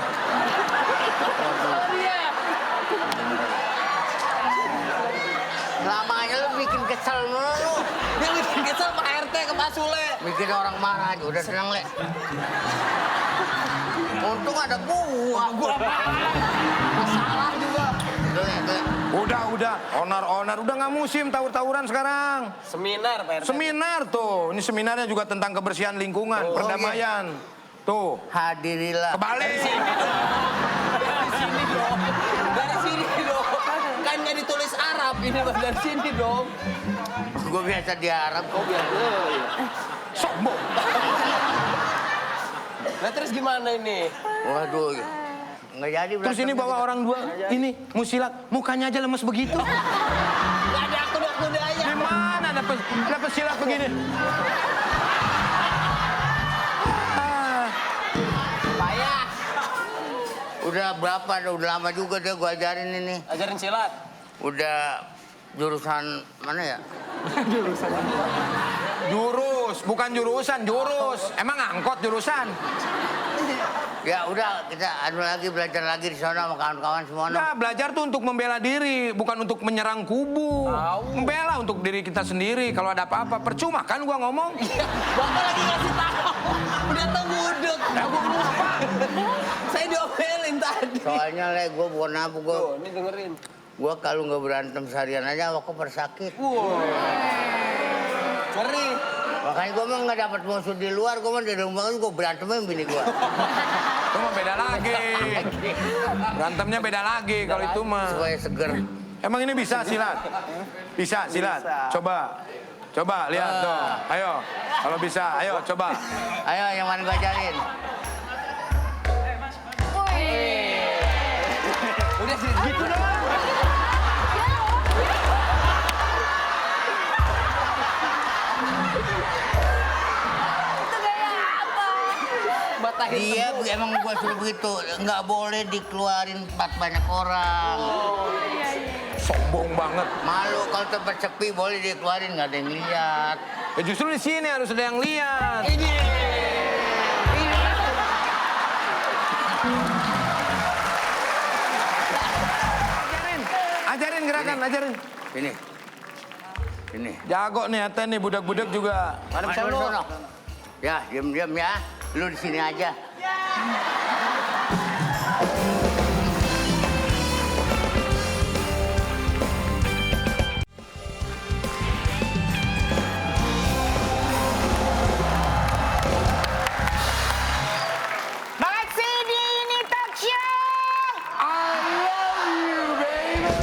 Lamanya lu bikin kesel lu. Dia bikin kesel Pak RT ke Pak Sule. Bikin orang marah aja, udah tenang, Le. Untung ada gua. Masalah juga. Le. Udah. Onar. Udah nggak musim tawur-tawuran sekarang. Seminar Pak RT. Seminar tuh. Ini seminarnya juga tentang kebersihan lingkungan, perdamaian. Tuh. Hadirilah. Kebalik. Dari sini dong. Kan nggak ditulis Arab ini Mas, dari sini dong. Gue biasa di Arab. Oh biasa. Sombong. Nah terus gimana ini? Waduh. Nggak jadi. Terus ini bawa orang dua. Ini musilat. Mukanya aja lemes begitu. Nggak ada kuda-kudanya. Gimana dapet silat begini? Payah. Udah berapa? Udah lama juga dia gue ajarin ini. Ajarin silat. Udah jurusan mana ya? Jurus, bukan jurusan, jurus. Emang angkot jurusan? Ya udah kita belajar lagi di sana sama kawan-kawan semua. Nah, belajar tuh untuk membela diri, bukan untuk menyerang kubu. Membela untuk diri kita sendiri. Kalau ada apa-apa, percuma kan gua ngomong. Bapak lagi ngasih tahu. Udah teguduk. Nah, gua lupa. Saya diomelin tadi. Soalnya Le, gue bukan apa gue. Tuh, ini dengerin. Gue kalau nggak berantem seharian aja, aku persakit. Ngeri. Makanya gue mah nggak dapat musuh di luar, gue mah di rumah gue berantemnya bini gue. Itu mah beda lagi. Berantemnya beda lagi kalau itu mah. Supaya seger. Emang ini bisa silat? Bisa silat. Coba lihat tuh. Ayo. Kalau bisa, ayo coba. Ayo yang mana gue ajarin? Udah gitu doang. Dia emang gua suruh begitu, nggak boleh dikeluarin tempat banyak orang. Sombong banget. Malu kalau tempat sepi boleh dikeluarin, nggak ada yang lihat. Ya justru di sini harus ada yang lihat. Ajarin gerakan, ajarin. Ini. Jago nih Ate nih, budak-budak juga. Mana sono? Ya, diam-diam ya. Lu di sini aja. Masih di ini talk show. I love you, baby.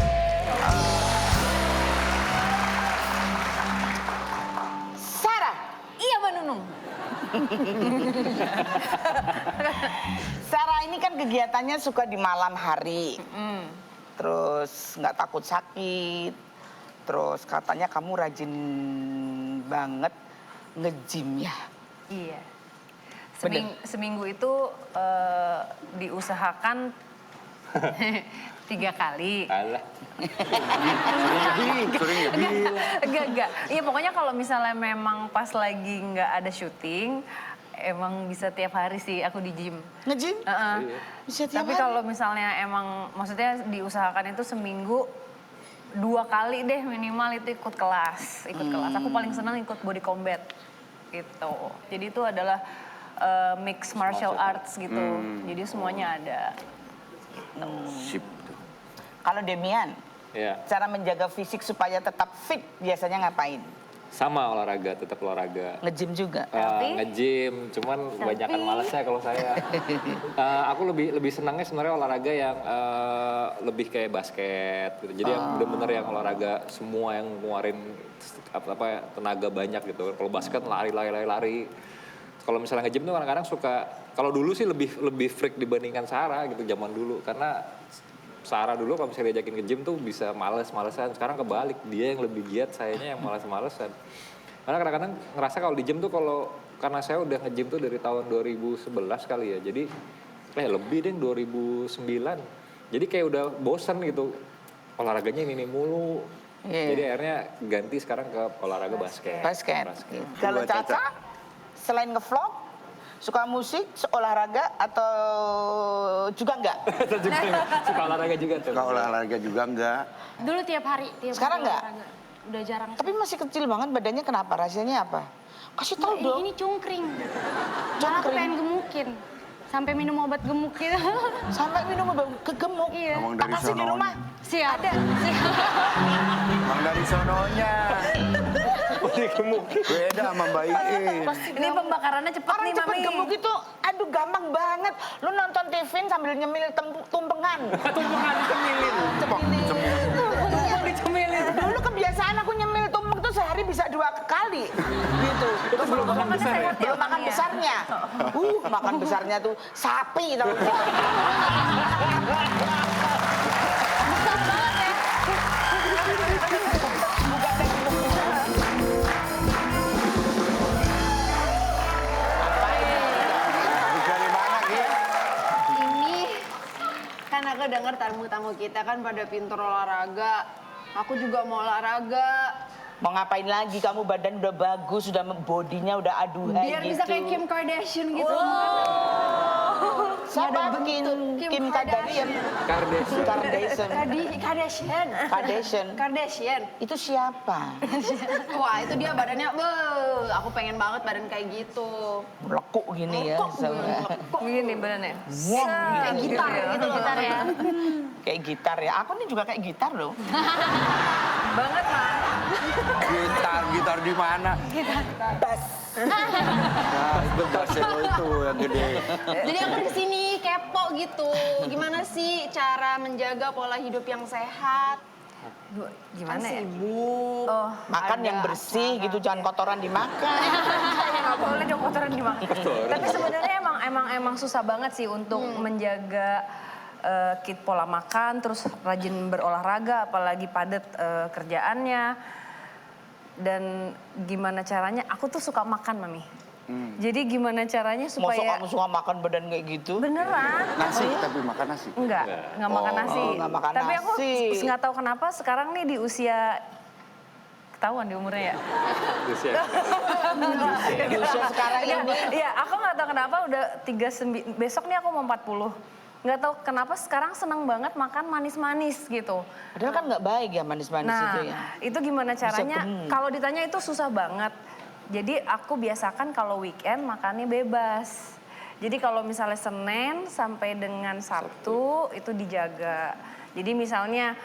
Sarah. Iya Mbak Nunung. Sarah ini kan kegiatannya suka di malam hari. Terus nggak takut sakit. Terus katanya kamu rajin banget nge-gym ya. Iya. Bener. Seminggu itu diusahakan 3 kali. Alah. Enggak. Iya pokoknya kalau misalnya memang pas lagi nggak ada syuting, emang bisa tiap hari sih aku di gym. Nge-gym? Bisa tiap Tapi hari? kalau misalnya emang maksudnya diusahakan itu seminggu 2 kali deh minimal itu ikut kelas. Aku paling senang ikut body combat gitu. Jadi itu adalah mix martial arts gitu. Jadi semuanya ada. Sip. Kalau Demian, Iya. cara menjaga fisik supaya tetap fit biasanya ngapain? Sama olahraga, tetap olahraga. Nge-gym juga. Nge-gym, cuman kebanyakan malesnya kalau saya. Aku lebih senangnya sebenarnya olahraga yang lebih kayak basket gitu. Jadi yang bener-bener yang olahraga semua yang ngeluarin tenaga banyak gitu. Kalau basket lari. Kalau misalnya nge-gym tuh kadang-kadang suka, kalau dulu sih lebih freak dibandingkan Sarah gitu zaman dulu. Karena Sarah dulu kalau misalnya diajakin nge-gym tuh bisa males-malesan. Sekarang kebalik, dia yang lebih giat, sayanya yang males-malesan. Karena kadang-kadang ngerasa kalau di gym tuh karena saya udah nge-gym tuh dari tahun 2011 kali ya. Jadi lebih deh 2009. Jadi kayak udah bosan gitu. Olahraganya ini mulu. Jadi akhirnya ganti sekarang ke olahraga basket. Kalau Caca selain nge-vlog, suka musik, olahraga atau juga enggak? Suka olahraga juga tuh. Suka olahraga juga enggak. Dulu tiap hari. Sekarang enggak? Olahraga. Udah jarang. Tapi masih kecil banget badannya, kenapa? Rahasianya apa? Kasih tahu dong. Ini cungkring. Malah aku pengen gemukin. Sampai minum obat gemuk gitu. Sampai minum obat gemuk? Iya. Ngomong dari Kasih di sononya. rumah. Siap. Ada. Emang dari sononya. Beda sama Mbak Iin. Ini pembakarannya cepet Orang nih, cepet Mami. gemuk itu, aduh gampang banget. Lu nonton TV sambil nyemil tumpengan. Tumpengan cemilin. Dicemilin. Dulu kebiasaan aku nyemil tumpeng tuh sehari bisa 2 kali. Gitu. Itu belum makan besarnya. Belum makan besarnya. Makan besarnya tuh sapi tau. Kan aku dengar tamu-tamu kita kan pada pinter olahraga. Aku juga mau olahraga. Mau ngapain lagi, kamu badan udah bagus, udah bodinya udah aduhai Biar gitu. bisa kayak Kim Kardashian gitu. Siapa? Kim Kardashian. Kardashian. Itu siapa? Wah, itu dia badannya, aku pengen banget badan kayak gitu. Lekuk gini ya. Gini badannya. Kayak gitar gitu gitar ya. Kayak gitar ya. Aku nih juga kayak gitar loh. Banget, Mas. Gitar di mana? Bass. Nah, itu bassnya itu yang gede. Jadi aku kesini kepo gitu. Gimana sih cara menjaga pola hidup yang sehat? Gimana ya? Sibuk. Makan yang bersih gitu, jangan kotoran dimakan. Nggak boleh dong kotoran dimakan. Tapi sebenarnya emang susah banget sih untuk menjaga pola makan, terus rajin berolahraga, apalagi padat kerjaannya. Dan gimana caranya, aku tuh suka makan, Mami. Jadi gimana caranya supaya... Masa kamu suka makan badan kayak gitu? Beneran. Nasi, tapi makan nasi? Enggak makan nasi. Nggak makan Tapi aku nasi. nggak tahu kenapa sekarang nih di usia... Ketahuan di umurnya ya? Di usia sekarang ini. Iya, aku nggak tahu kenapa udah 39, besok nih aku mau 40. Nggak tahu kenapa sekarang seneng banget makan manis-manis gitu. Padahal kan nggak baik ya manis-manis itu ya. Itu gimana caranya? gemuk. Kalau ditanya itu susah banget. Jadi aku biasakan kalau weekend makannya bebas. Jadi kalau misalnya Senin sampai dengan Sabtu itu dijaga. Jadi misalnya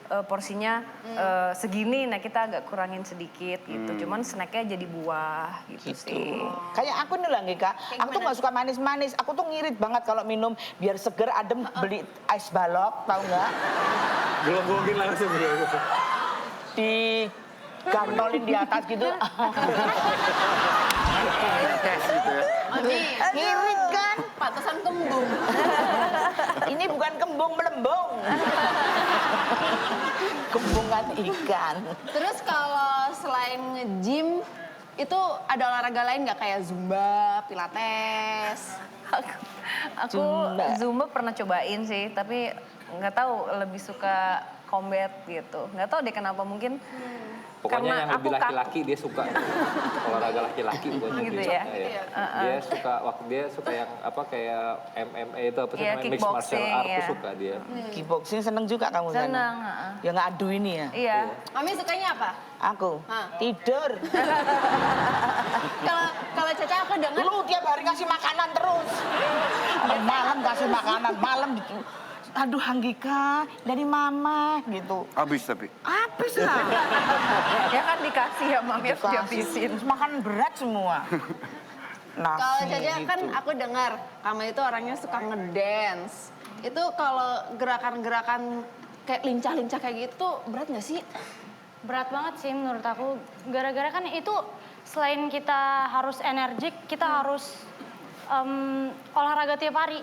porsinya segini, nah kita agak kurangin sedikit gitu. Cuman snacknya jadi buah gitu sih. Kayak aku nih lah Ngika, aku tuh gak suka manis-manis. Aku tuh ngirit banget kalau minum biar seger, adem, beli es balok, tahu nggak? Gelonggongin langsung gitu. Di gantolin di atas gitu. Tes gitu ya. Ngirit kan? Pantesan kembung. Ini bukan kembung melembung. Kembungan ikan. Terus kalau selain nge-gym, itu ada olahraga lain nggak kayak Zumba, Pilates? Aku Zumba pernah cobain sih, tapi nggak tahu lebih suka combat gitu. Nggak tahu deh kenapa, mungkin Pokoknya karena yang lebih aku laki-laki dia suka olahraga laki-laki buat Gitu dia. ya? Dia suka yang apa kayak MMA itu apa sih Iya, namanya mixed martial kickboxing, art tuh ya. suka dia. Kickboxing seneng juga kamu sana? Seneng. Ya nggak adu ini ya? Iya. Mami sukanya apa? Aku? Tidur. Kalau Caca aku Lu tiap hari kasih makanan terus. Malam kasih makanan, malam gitu. aduh Anggika, dari mama gitu. Habis tapi. Habis lah. Ya kan dikasih ya Mami, harus Dikasih. dihabisin. Terus makan berat semua. Nasi Kalau Caca kan gitu. aku dengar kamu itu orangnya suka ngedance. Itu kalau gerakan-gerakan kayak lincah-lincah kayak gitu tuh berat nggak sih? Berat banget sih menurut aku. Gara-gara kan itu selain kita harus energik, kita harus olahraga tiap hari.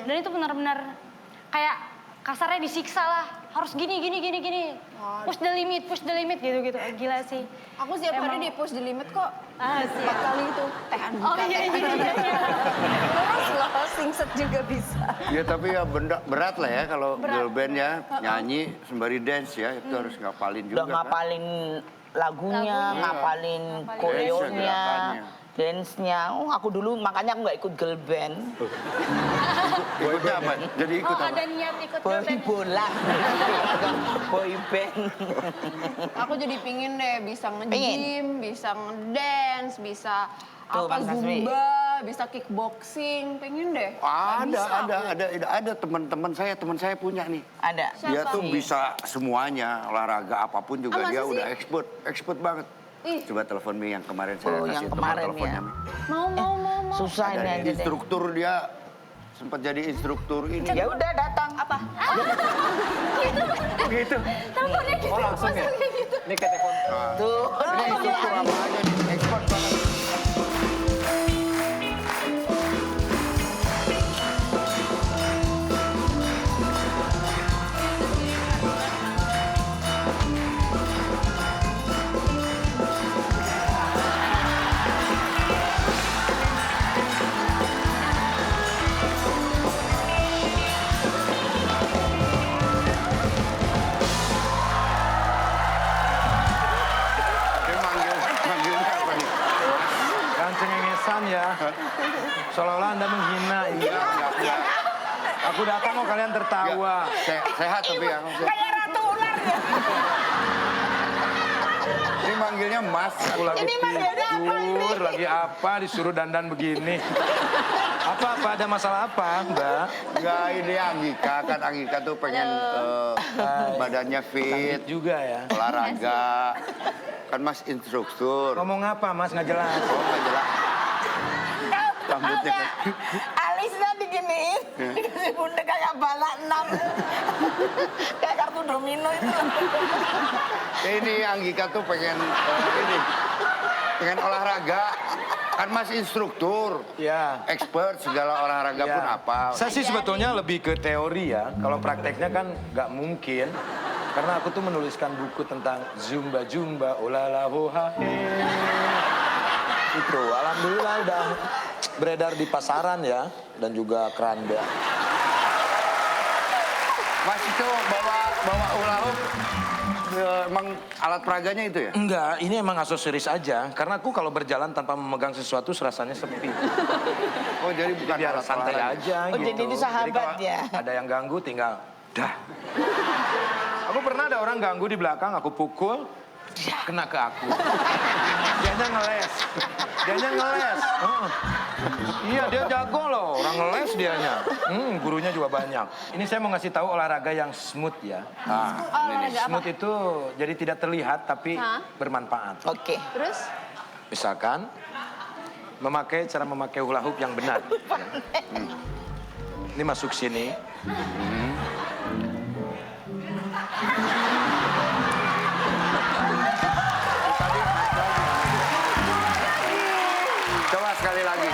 Dan itu benar-benar kayak kasarnya disiksa lah. Harus gini. Push the limit gitu. Gila sih. Aku setiap hari di push the limit kok. Siap. 4 kali itu teh Andika. Oh iya. Terus lo singset juga bisa. Ya tapi ya berat lah ya kalau girl band ya nyanyi sembari dance ya itu harus ngapalin juga. Udah ngapalin lagunya, ngapalin koreonya, gerakannya. dance-nya. Oh, aku dulu makanya aku nggak ikut girl band. Ikutnya apa? Jadi ikut Oh apa? ada niat ikut Boy band. bola. Boy band. Aku jadi pingin deh bisa nge-gym, bisa ngedance, bisa Tuh, apa Bang Kasmi. zumba, bisa kickboxing, pengen deh. Ada teman saya punya nih. Ada. Dia tuh Iya. bisa semuanya olahraga apapun juga Ah, masa dia sih? udah expert banget. Ih. Coba telepon Mi yang kemarin saya Oh, kasih yang teman kemarin teleponnya. ya. Mi. Mau. Susah ini Ada aja deh. instruktur dia sempat jadi instruktur ini. Ya udah datang. Apa? Gitu. Teleponnya gitu. Oh langsung ya? Ini ke telepon. Tuh. Ini instruktur apa aja nih, expert banget. Dia manggilnya apa nih? Jangan cengengesan ya. Seolah-olah Anda menghina ini. Enggak. Aku datang mau kalian tertawa. Sehat tapi ya. Kayak ratu ular ya. Ini manggilnya Mas. Aku lagi tidur, lagi apa, disuruh dandan begini. Apa ada masalah apa, Mbak? Enggak, ini Anggika. Kan Anggika tuh pengen badannya fit, Juga ya. olahraga. Kan Mas instruktur. Ngomong apa, Mas? Nggak jelas. Oh, nggak jelas. Rambutnya kan. Alisnya diginiin, dikasih bunda kayak balak 6. Kayak kartu domino itu. Ini Anggika tuh pengen pengen olahraga. Kan Mas instruktur. Ya. Expert segala olahraga pun apa. Saya sih sebetulnya lebih ke teori ya. Kalau prakteknya kan nggak mungkin. Karena aku tuh menuliskan buku tentang zumba, olala, hoha, itu. Alhamdulillah udah beredar di pasaran ya. Dan juga keranda. Mas itu bawa hula hoop. Emang alat peraganya itu ya? Enggak, ini emang aksesoris aja. Karena aku kalau berjalan tanpa memegang sesuatu rasanya sepi. Oh jadi bukan Biar alat santai olahraga. aja Oh, gitu. jadi ini sahabat kalau ya? ada yang ganggu tinggal dah. Aku pernah ada orang ganggu di belakang, aku pukul, kena ke aku. Dianya ngeles. Iya, dia jago loh, orang ngeles dianya. Gurunya juga banyak. Ini saya mau ngasih tahu olahraga yang smooth ya. Smooth itu jadi tidak terlihat tapi bermanfaat. Oke. Terus? Misalkan cara memakai hula hoop yang benar. Ini masuk sini. Coba sekali lagi.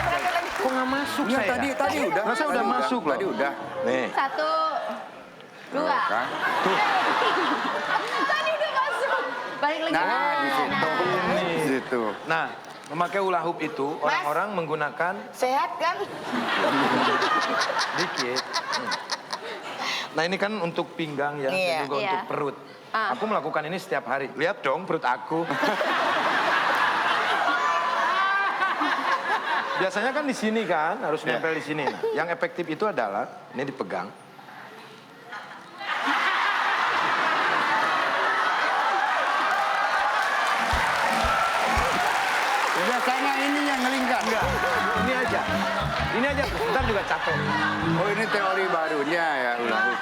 Kok nggak masuk Ya, saya? tadi udah. Masa udah masuk loh? Tadi udah. Nih. 1, 2. Kan? Tadi udah masuk. Balik lagi. Nah, di situ. Ini. Di situ. Nah, memakai hula hoop itu orang-orang menggunakan Sehat kan? dikit. Nah ini kan untuk pinggang ya, Iya. dan juga Iya. untuk perut. Aku melakukan ini setiap hari. Lihat dong perut aku. Biasanya kan di sini kan, harus nempel di sini. Nah, yang efektif itu adalah, ini dipegang. Biasanya ini yang ngelingkar. Enggak, ini aja. Ini aja, ntar juga capek. Oh ini teori barunya ya hula hoop.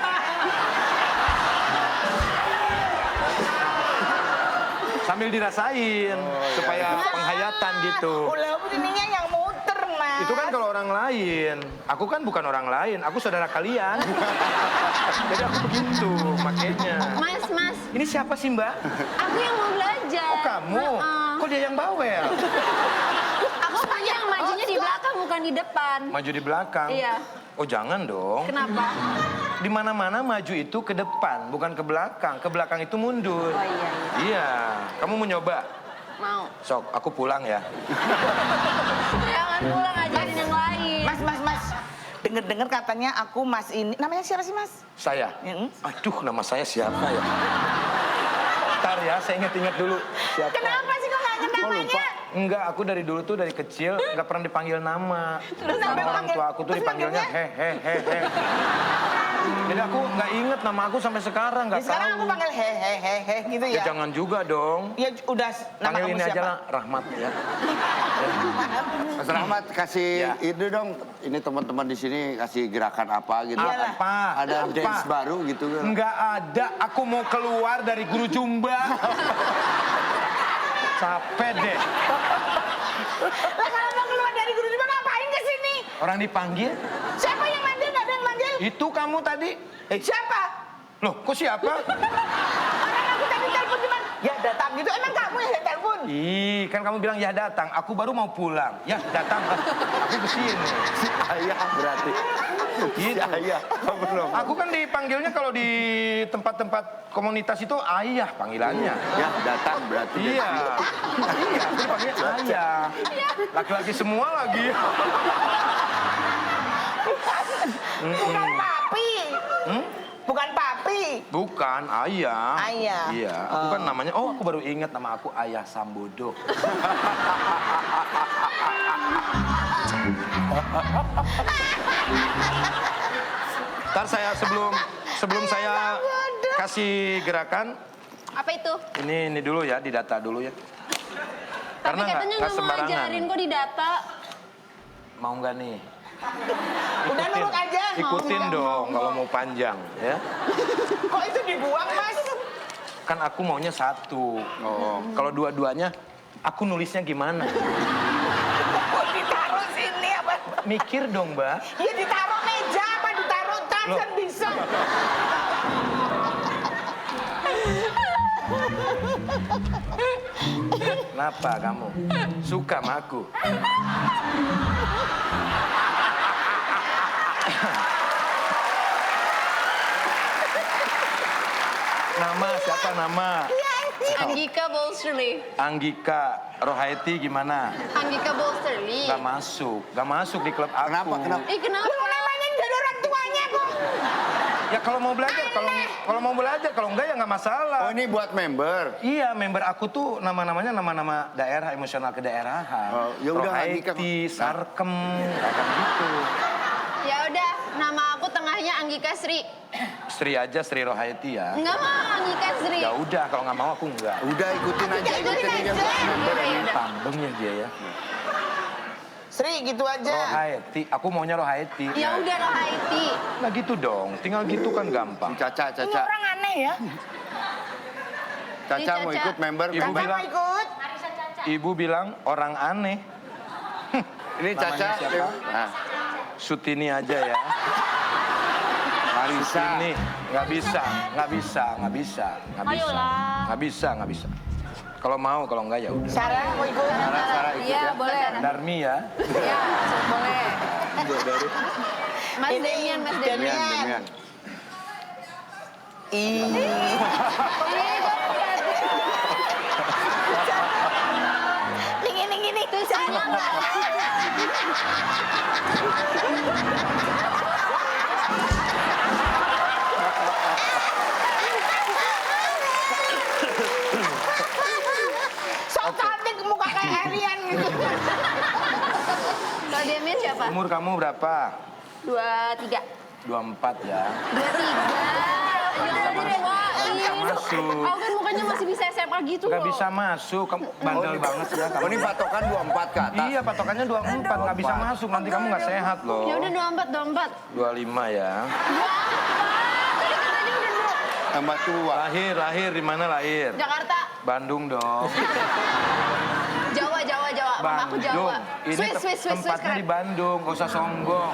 Sambil dirasain, supaya penghayatan gitu. Hula hoop ininya yang muter, Mas. Itu kan kalau orang lain. Aku kan bukan orang lain, aku saudara kalian. Jadi aku begitu, makanya. Mas, Ini siapa sih Mbak? aku yang mau belajar. Oh kamu? Kok dia yang bawel? Aku yang majunya di belakang bukan di depan. Maju di belakang? Iya. Oh jangan dong. Kenapa? Di mana-mana maju itu ke depan, bukan ke belakang. Ke belakang itu mundur. Oh iya. Iya. Kamu mau nyoba? Mau. Sok, aku pulang ya. Jangan pulang ajarin yang lain. Mas. Dengar-dengar katanya aku Mas ini. Namanya siapa sih, Mas? Saya? Aduh, nama saya siapa ya? Ntar ya, saya ingat-ingat dulu. Siapa? Kenapa sih kok nggak inget namanya? Enggak, aku dari dulu tuh dari kecil nggak pernah dipanggil nama. Sama sampai orang panggil- tua aku tuh terus dipanggilnya manggilnya? he. Jadi aku nggak inget nama aku sampai sekarang, nggak tahu. Sekarang aku panggil he gitu Ya ya. jangan juga dong. Ya udah nama Panggil kamu ini aja siapa? lah, Rahmat ya. Mas Rahmat kasih Ya. itu dong. Ini teman-teman di sini kasih gerakan apa gitu. Iyalah. Apa? Ada Apa? dance baru gitu kan. Nggak ada, aku mau keluar dari guru Zumba. Capek deh. Lah kalau mau keluar dari guru Zumba ngapain ke sini? Orang dipanggil, Siapa yang manggil? Nggak ada yang manggil. itu kamu tadi. Siapa? Loh, kok siapa? Orang aku tadi telepon cuman ya datang gitu. Emang kamu yang telepon? Ih, kan kamu bilang ya datang, aku baru mau pulang. Ya datang, aku kesini. Ayah berarti. Gitu. Ayah. Belum. Aku kan dipanggilnya kalau di tempat-tempat komunitas itu ayah panggilannya. Ya datang berarti. Iya, iya, aku dipanggil ayah. Laki-laki semua lagi. Bukan papi. Bukan papi. Bukan, ayah. Ayah. Iya, aku kan namanya, aku baru ingat nama aku Ayah Sambodo. Ntar saya sebelum saya kasih gerakan, Apa itu? ini dulu ya, didata dulu ya. Tapi katanya nggak mau ajarin kok di data. Mau nggak nih? Udah nurut aja. Ikutin dong kalau mau panjang ya. Kok itu dibuang, Mas? Kan aku maunya satu. Kalau dua-duanya, aku nulisnya gimana? Kok ditaruh sini apa? Mikir dong, Mbak. Ya ditaruh meja apa ditaruh tas Loh. kan bisa. Kenapa kamu? Suka sama aku? Nama, siapa nama? Anggika Bolsterly. Anggika Rohaiti gimana? Anggika Bolsterly. Gak masuk di klub aku. Kenapa? Kenapa? Lu namanya dari orang tuanya kok. Ya kalau mau belajar, kalau mau belajar, kalau enggak ya nggak masalah. Oh ini buat member. Iya, member aku tuh nama-namanya nama-nama daerah, emosional kedaerahan. Oh, ya udah, Anggika. Rohaiti, Sarkem, kayak gitu. Ya udah, nama aku tengahnya Anggika Sri. Sri aja, Sri Rohaiti ya. Enggak mau Anggika Sri. Ya udah, kalau nggak mau aku enggak. Udah ikutin aja. Ikutin aja. Tambeng ya dia ya. Sri gitu aja. Rohaiti, aku maunya Rohaiti. Ya udah Rohaiti. Nah gitu dong, tinggal gitu kan gampang. Caca. Ini orang aneh ya. Caca mau ikut member. Ibu Kakak bilang, mau ikut? Ibu bilang orang aneh. Ini Caca. Namanya siapa? Nah, Sutini aja ya. Marisa. Sutini, nggak bisa. Ayolah. Nggak bisa. Kalau mau, kalau enggak ya udah. Sarah mau ikut? Sarah ikut Iya ya. boleh. Darmi ya. Ya boleh. Mas Demian, Mas Demian. Demian. Ini. Tuh sayang nggak? Sok cantik muka kayak alien gitu. Kalau Demian siapa? Umur kamu berapa? 23. 24 ya. 23. Ya udah deh, Wak. Masuk. Aku kan mukanya masih bisa SMA gitu Gak loh. bisa masuk, kamu bandel banget sih ya. Oh ini patokan 24 ke atas. Iya, patokannya 24, nggak bisa masuk. Nanti kamu nggak sehat loh. Ya udah 24. 25 ya. Tadi katanya udah Tambah tua. Lahir di mana lahir? Jakarta. Bandung dong. Jawa. Mama aku Jawa. Ini Swiss tempatnya di Bandung, gak usah sombong.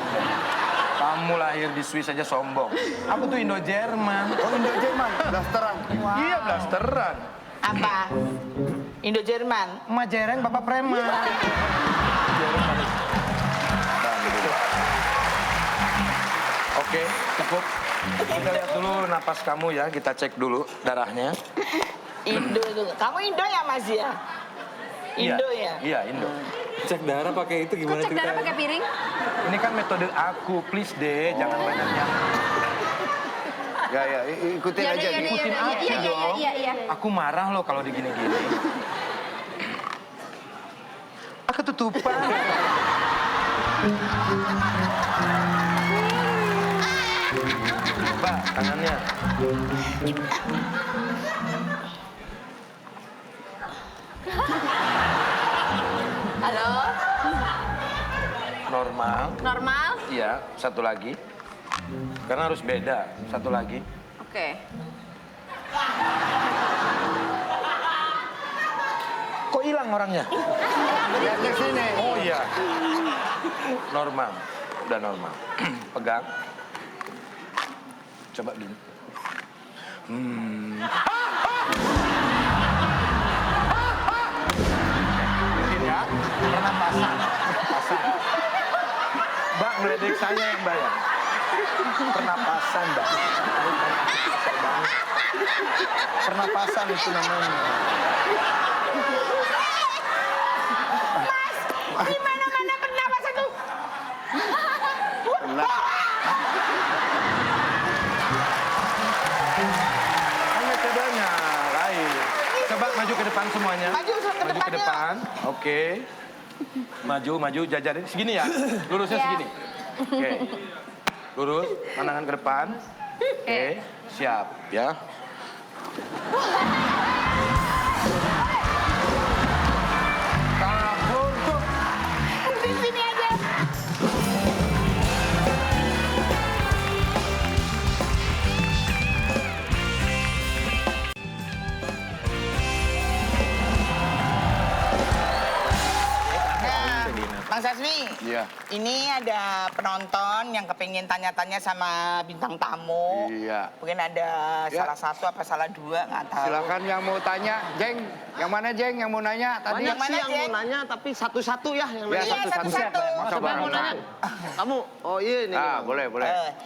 Kamu lahir di Swiss aja sombong. Aku tuh Indo-Jerman. Oh Indo-Jerman, blasteran. Iya, blasteran. Apa? Indo-Jerman. Emak jereng, bapak preman. Oke, cukup. Kita lihat dulu napas kamu ya, kita cek dulu darahnya. Indo tuh. Kamu Indo ya Mas ya? Indo ya? Iya, Indo. Cek darah pakai itu Kok gimana cek darah pakai piring? Ini kan metode aku, please deh, jangan banyak yang Ya, ikutin Ya udah, aja. ya udah, ikutin ya udah. aja dong. Iya. Aku marah loh kalau digini-gini. Aku ketutupan. Mbak, tangannya. Halo? Normal. Iya, satu lagi. Karena harus beda, satu lagi. Oke. Kok hilang orangnya? Lihat ke sini. Oh iya. Normal, udah normal. Pegang. Coba gini. Mungkin ya, pernapasan. Mbak, ngeledek saya yang bayar. Pernapasan, Mbak. Pernapasan itu namanya. Di mana-mana pernapasan tuh. Kan metodenya lain. Coba maju ke depan semuanya. Maju ke Maju depan, ke depan. Oke. Maju, jajarin segini ya. Lurusnya Ya. segini. Oke. Lurus, pandangan ke depan. Oke, siap ya. Kabur tuh. Di sini aja. Nah, Bang Sasmi, Iya. ini ada penonton yang kepingin tanya-tanya sama bintang tamu. Iya. Mungkin ada Ya. salah satu apa salah dua, nggak tahu. Silakan yang mau tanya, Jeng. Yang mana Jeng yang mau nanya tadi? Yang mana, Sih yang Jeng? mau nanya tapi satu-satu ya yang Ya, nanya. Iya, satu-satu. Masa Siapa yang mau nanya? barengan? Kamu? Oh iya nih. Ah, boleh.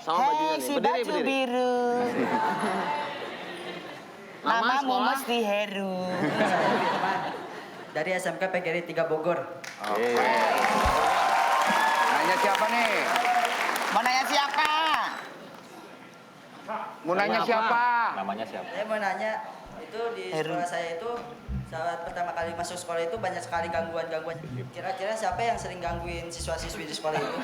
Sama bajunya Hei, nih. si Berdiri, baju berdiri. biru. Nama, Namamu sekolah? mesti Heru. Dari SMK PGRI 3 Bogor. Nanya siapa nih? Mau nanya siapa? Mau nanya Nanya siapa? Namanya siapa? Saya mau nanya, itu di Heru. sekolah saya itu saat pertama kali masuk sekolah itu banyak sekali gangguan-gangguan. Kira-kira siapa yang sering gangguin siswa-siswi di sekolah itu?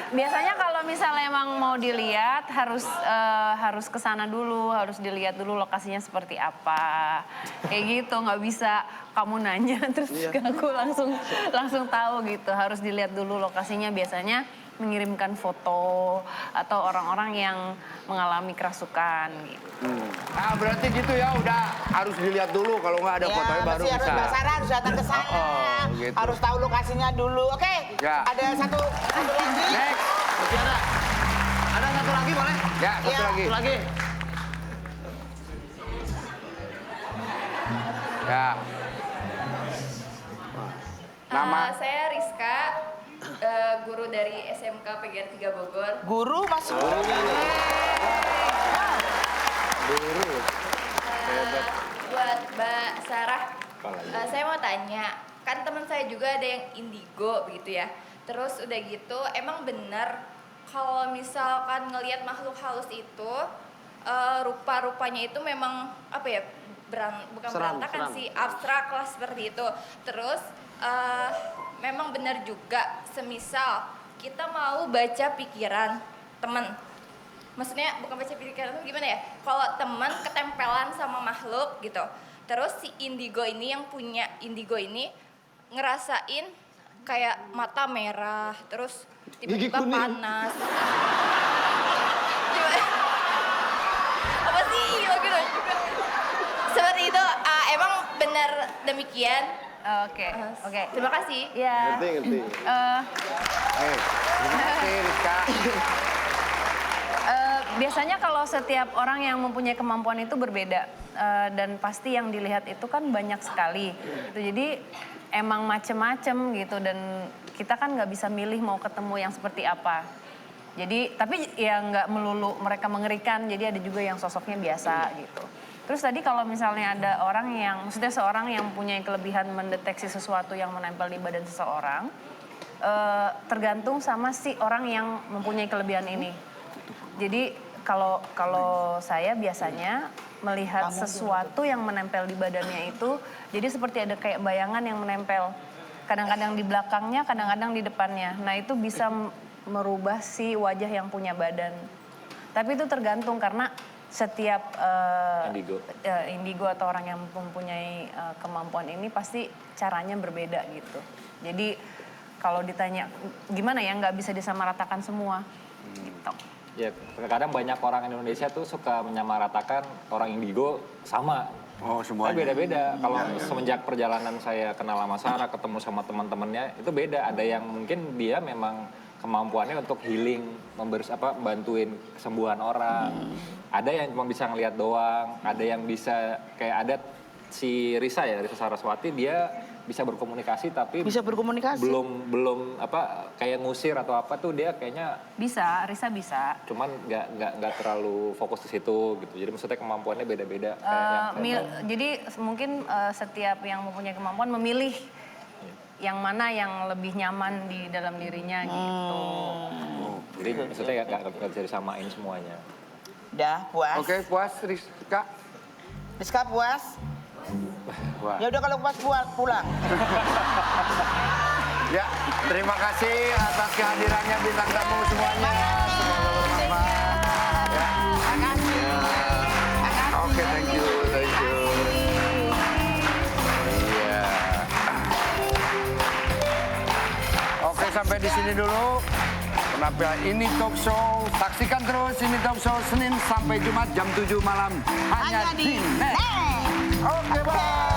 Biasanya kalau misalnya emang mau dilihat harus ke sana dulu, harus dilihat dulu lokasinya seperti apa. Kayak gitu, nggak bisa kamu nanya terus aku langsung tahu gitu. Harus dilihat dulu lokasinya, biasanya mengirimkan foto atau orang-orang yang mengalami kerasukan gitu. Ah, berarti gitu ya, udah harus dilihat dulu. Kalau nggak ada fotonya baru mesti harus bisa. Mbak Sarah harus datang ke sana. Oh, gitu. Harus tahu lokasinya dulu. Oke, Ya. ada satu lagi. Next. Masih ada. Ada satu lagi boleh? Ya, satu Ya, lagi. Satu lagi. Ya. Nama? Saya Rizka, guru dari SMK PGR 3 Bogor. Guru masuk. Buat Mbak Sarah, saya mau tanya, kan teman saya juga ada yang indigo begitu ya. Terus udah gitu, emang benar kalau misalkan ngelihat makhluk halus itu rupa-rupanya itu memang apa ya? Bukan berantakan sih, abstrak lah seperti itu. Terus memang benar juga semisal kita mau baca pikiran teman. maksudnya bukan baca pikiran tuh gimana ya? Kalau teman ketempelan sama makhluk gitu, terus si indigo ini yang punya indigo ini ngerasain kayak mata merah, terus tiba-tiba panas. Apa sih? Gitu. Seperti itu, emang benar demikian. Oke. Terima kasih. Ya. Ngerti. Terima kasih Rizka. Biasanya kalau setiap orang yang mempunyai kemampuan itu berbeda dan pasti yang dilihat itu kan banyak sekali. Jadi emang macem-macem gitu dan kita kan nggak bisa milih mau ketemu yang seperti apa. Jadi tapi ya nggak melulu mereka mengerikan. Jadi ada juga yang sosoknya biasa gitu. Terus tadi kalau misalnya ada orang yang, maksudnya seorang yang punya kelebihan mendeteksi sesuatu yang menempel di badan seseorang, tergantung sama si orang yang mempunyai kelebihan ini. Jadi kalau saya biasanya melihat sesuatu yang menempel di badannya itu, jadi seperti ada kayak bayangan yang menempel. Kadang-kadang di belakangnya, kadang-kadang di depannya. Nah itu bisa merubah si wajah yang punya badan. Tapi itu tergantung karena setiap indigo atau orang yang mempunyai kemampuan ini pasti caranya berbeda gitu. Jadi kalau ditanya gimana ya nggak bisa disamaratakan semua gitu. Ya kadang banyak orang Indonesia tuh suka menyamaratakan orang indigo sama. Oh semuanya. Tapi beda-beda. Kalau semenjak perjalanan saya kenal sama Sarah, ketemu sama teman-temannya itu beda. Ada yang mungkin dia memang kemampuannya untuk healing, bantuin kesembuhan orang. Ada yang cuma bisa ngelihat doang, ada yang bisa kayak ada si Risa Saraswati, dia bisa berkomunikasi tapi belum kayak ngusir atau apa tuh dia kayaknya Risa bisa. Cuman nggak terlalu fokus di situ gitu. Jadi maksudnya kemampuannya beda-beda. Jadi mungkin setiap yang mempunyai kemampuan memilih yang mana yang lebih nyaman di dalam dirinya gitu. Jadi maksudnya nggak bisa disamain semuanya. Udah puas? Oke, puas Rizka. Rizka puas? Ya udah kalau puas pulang. Ya, terima kasih atas kehadirannya bintang tamu semuanya. Semoga bermanfaat. Ya. Oke, thank you. Iya. Oke, sampai di sini dulu. Penampilan Ini Talk Show. Saksikan terus Ini Talk Show Senin sampai Jumat jam 7 malam. Hanya di Net. Oke, bye.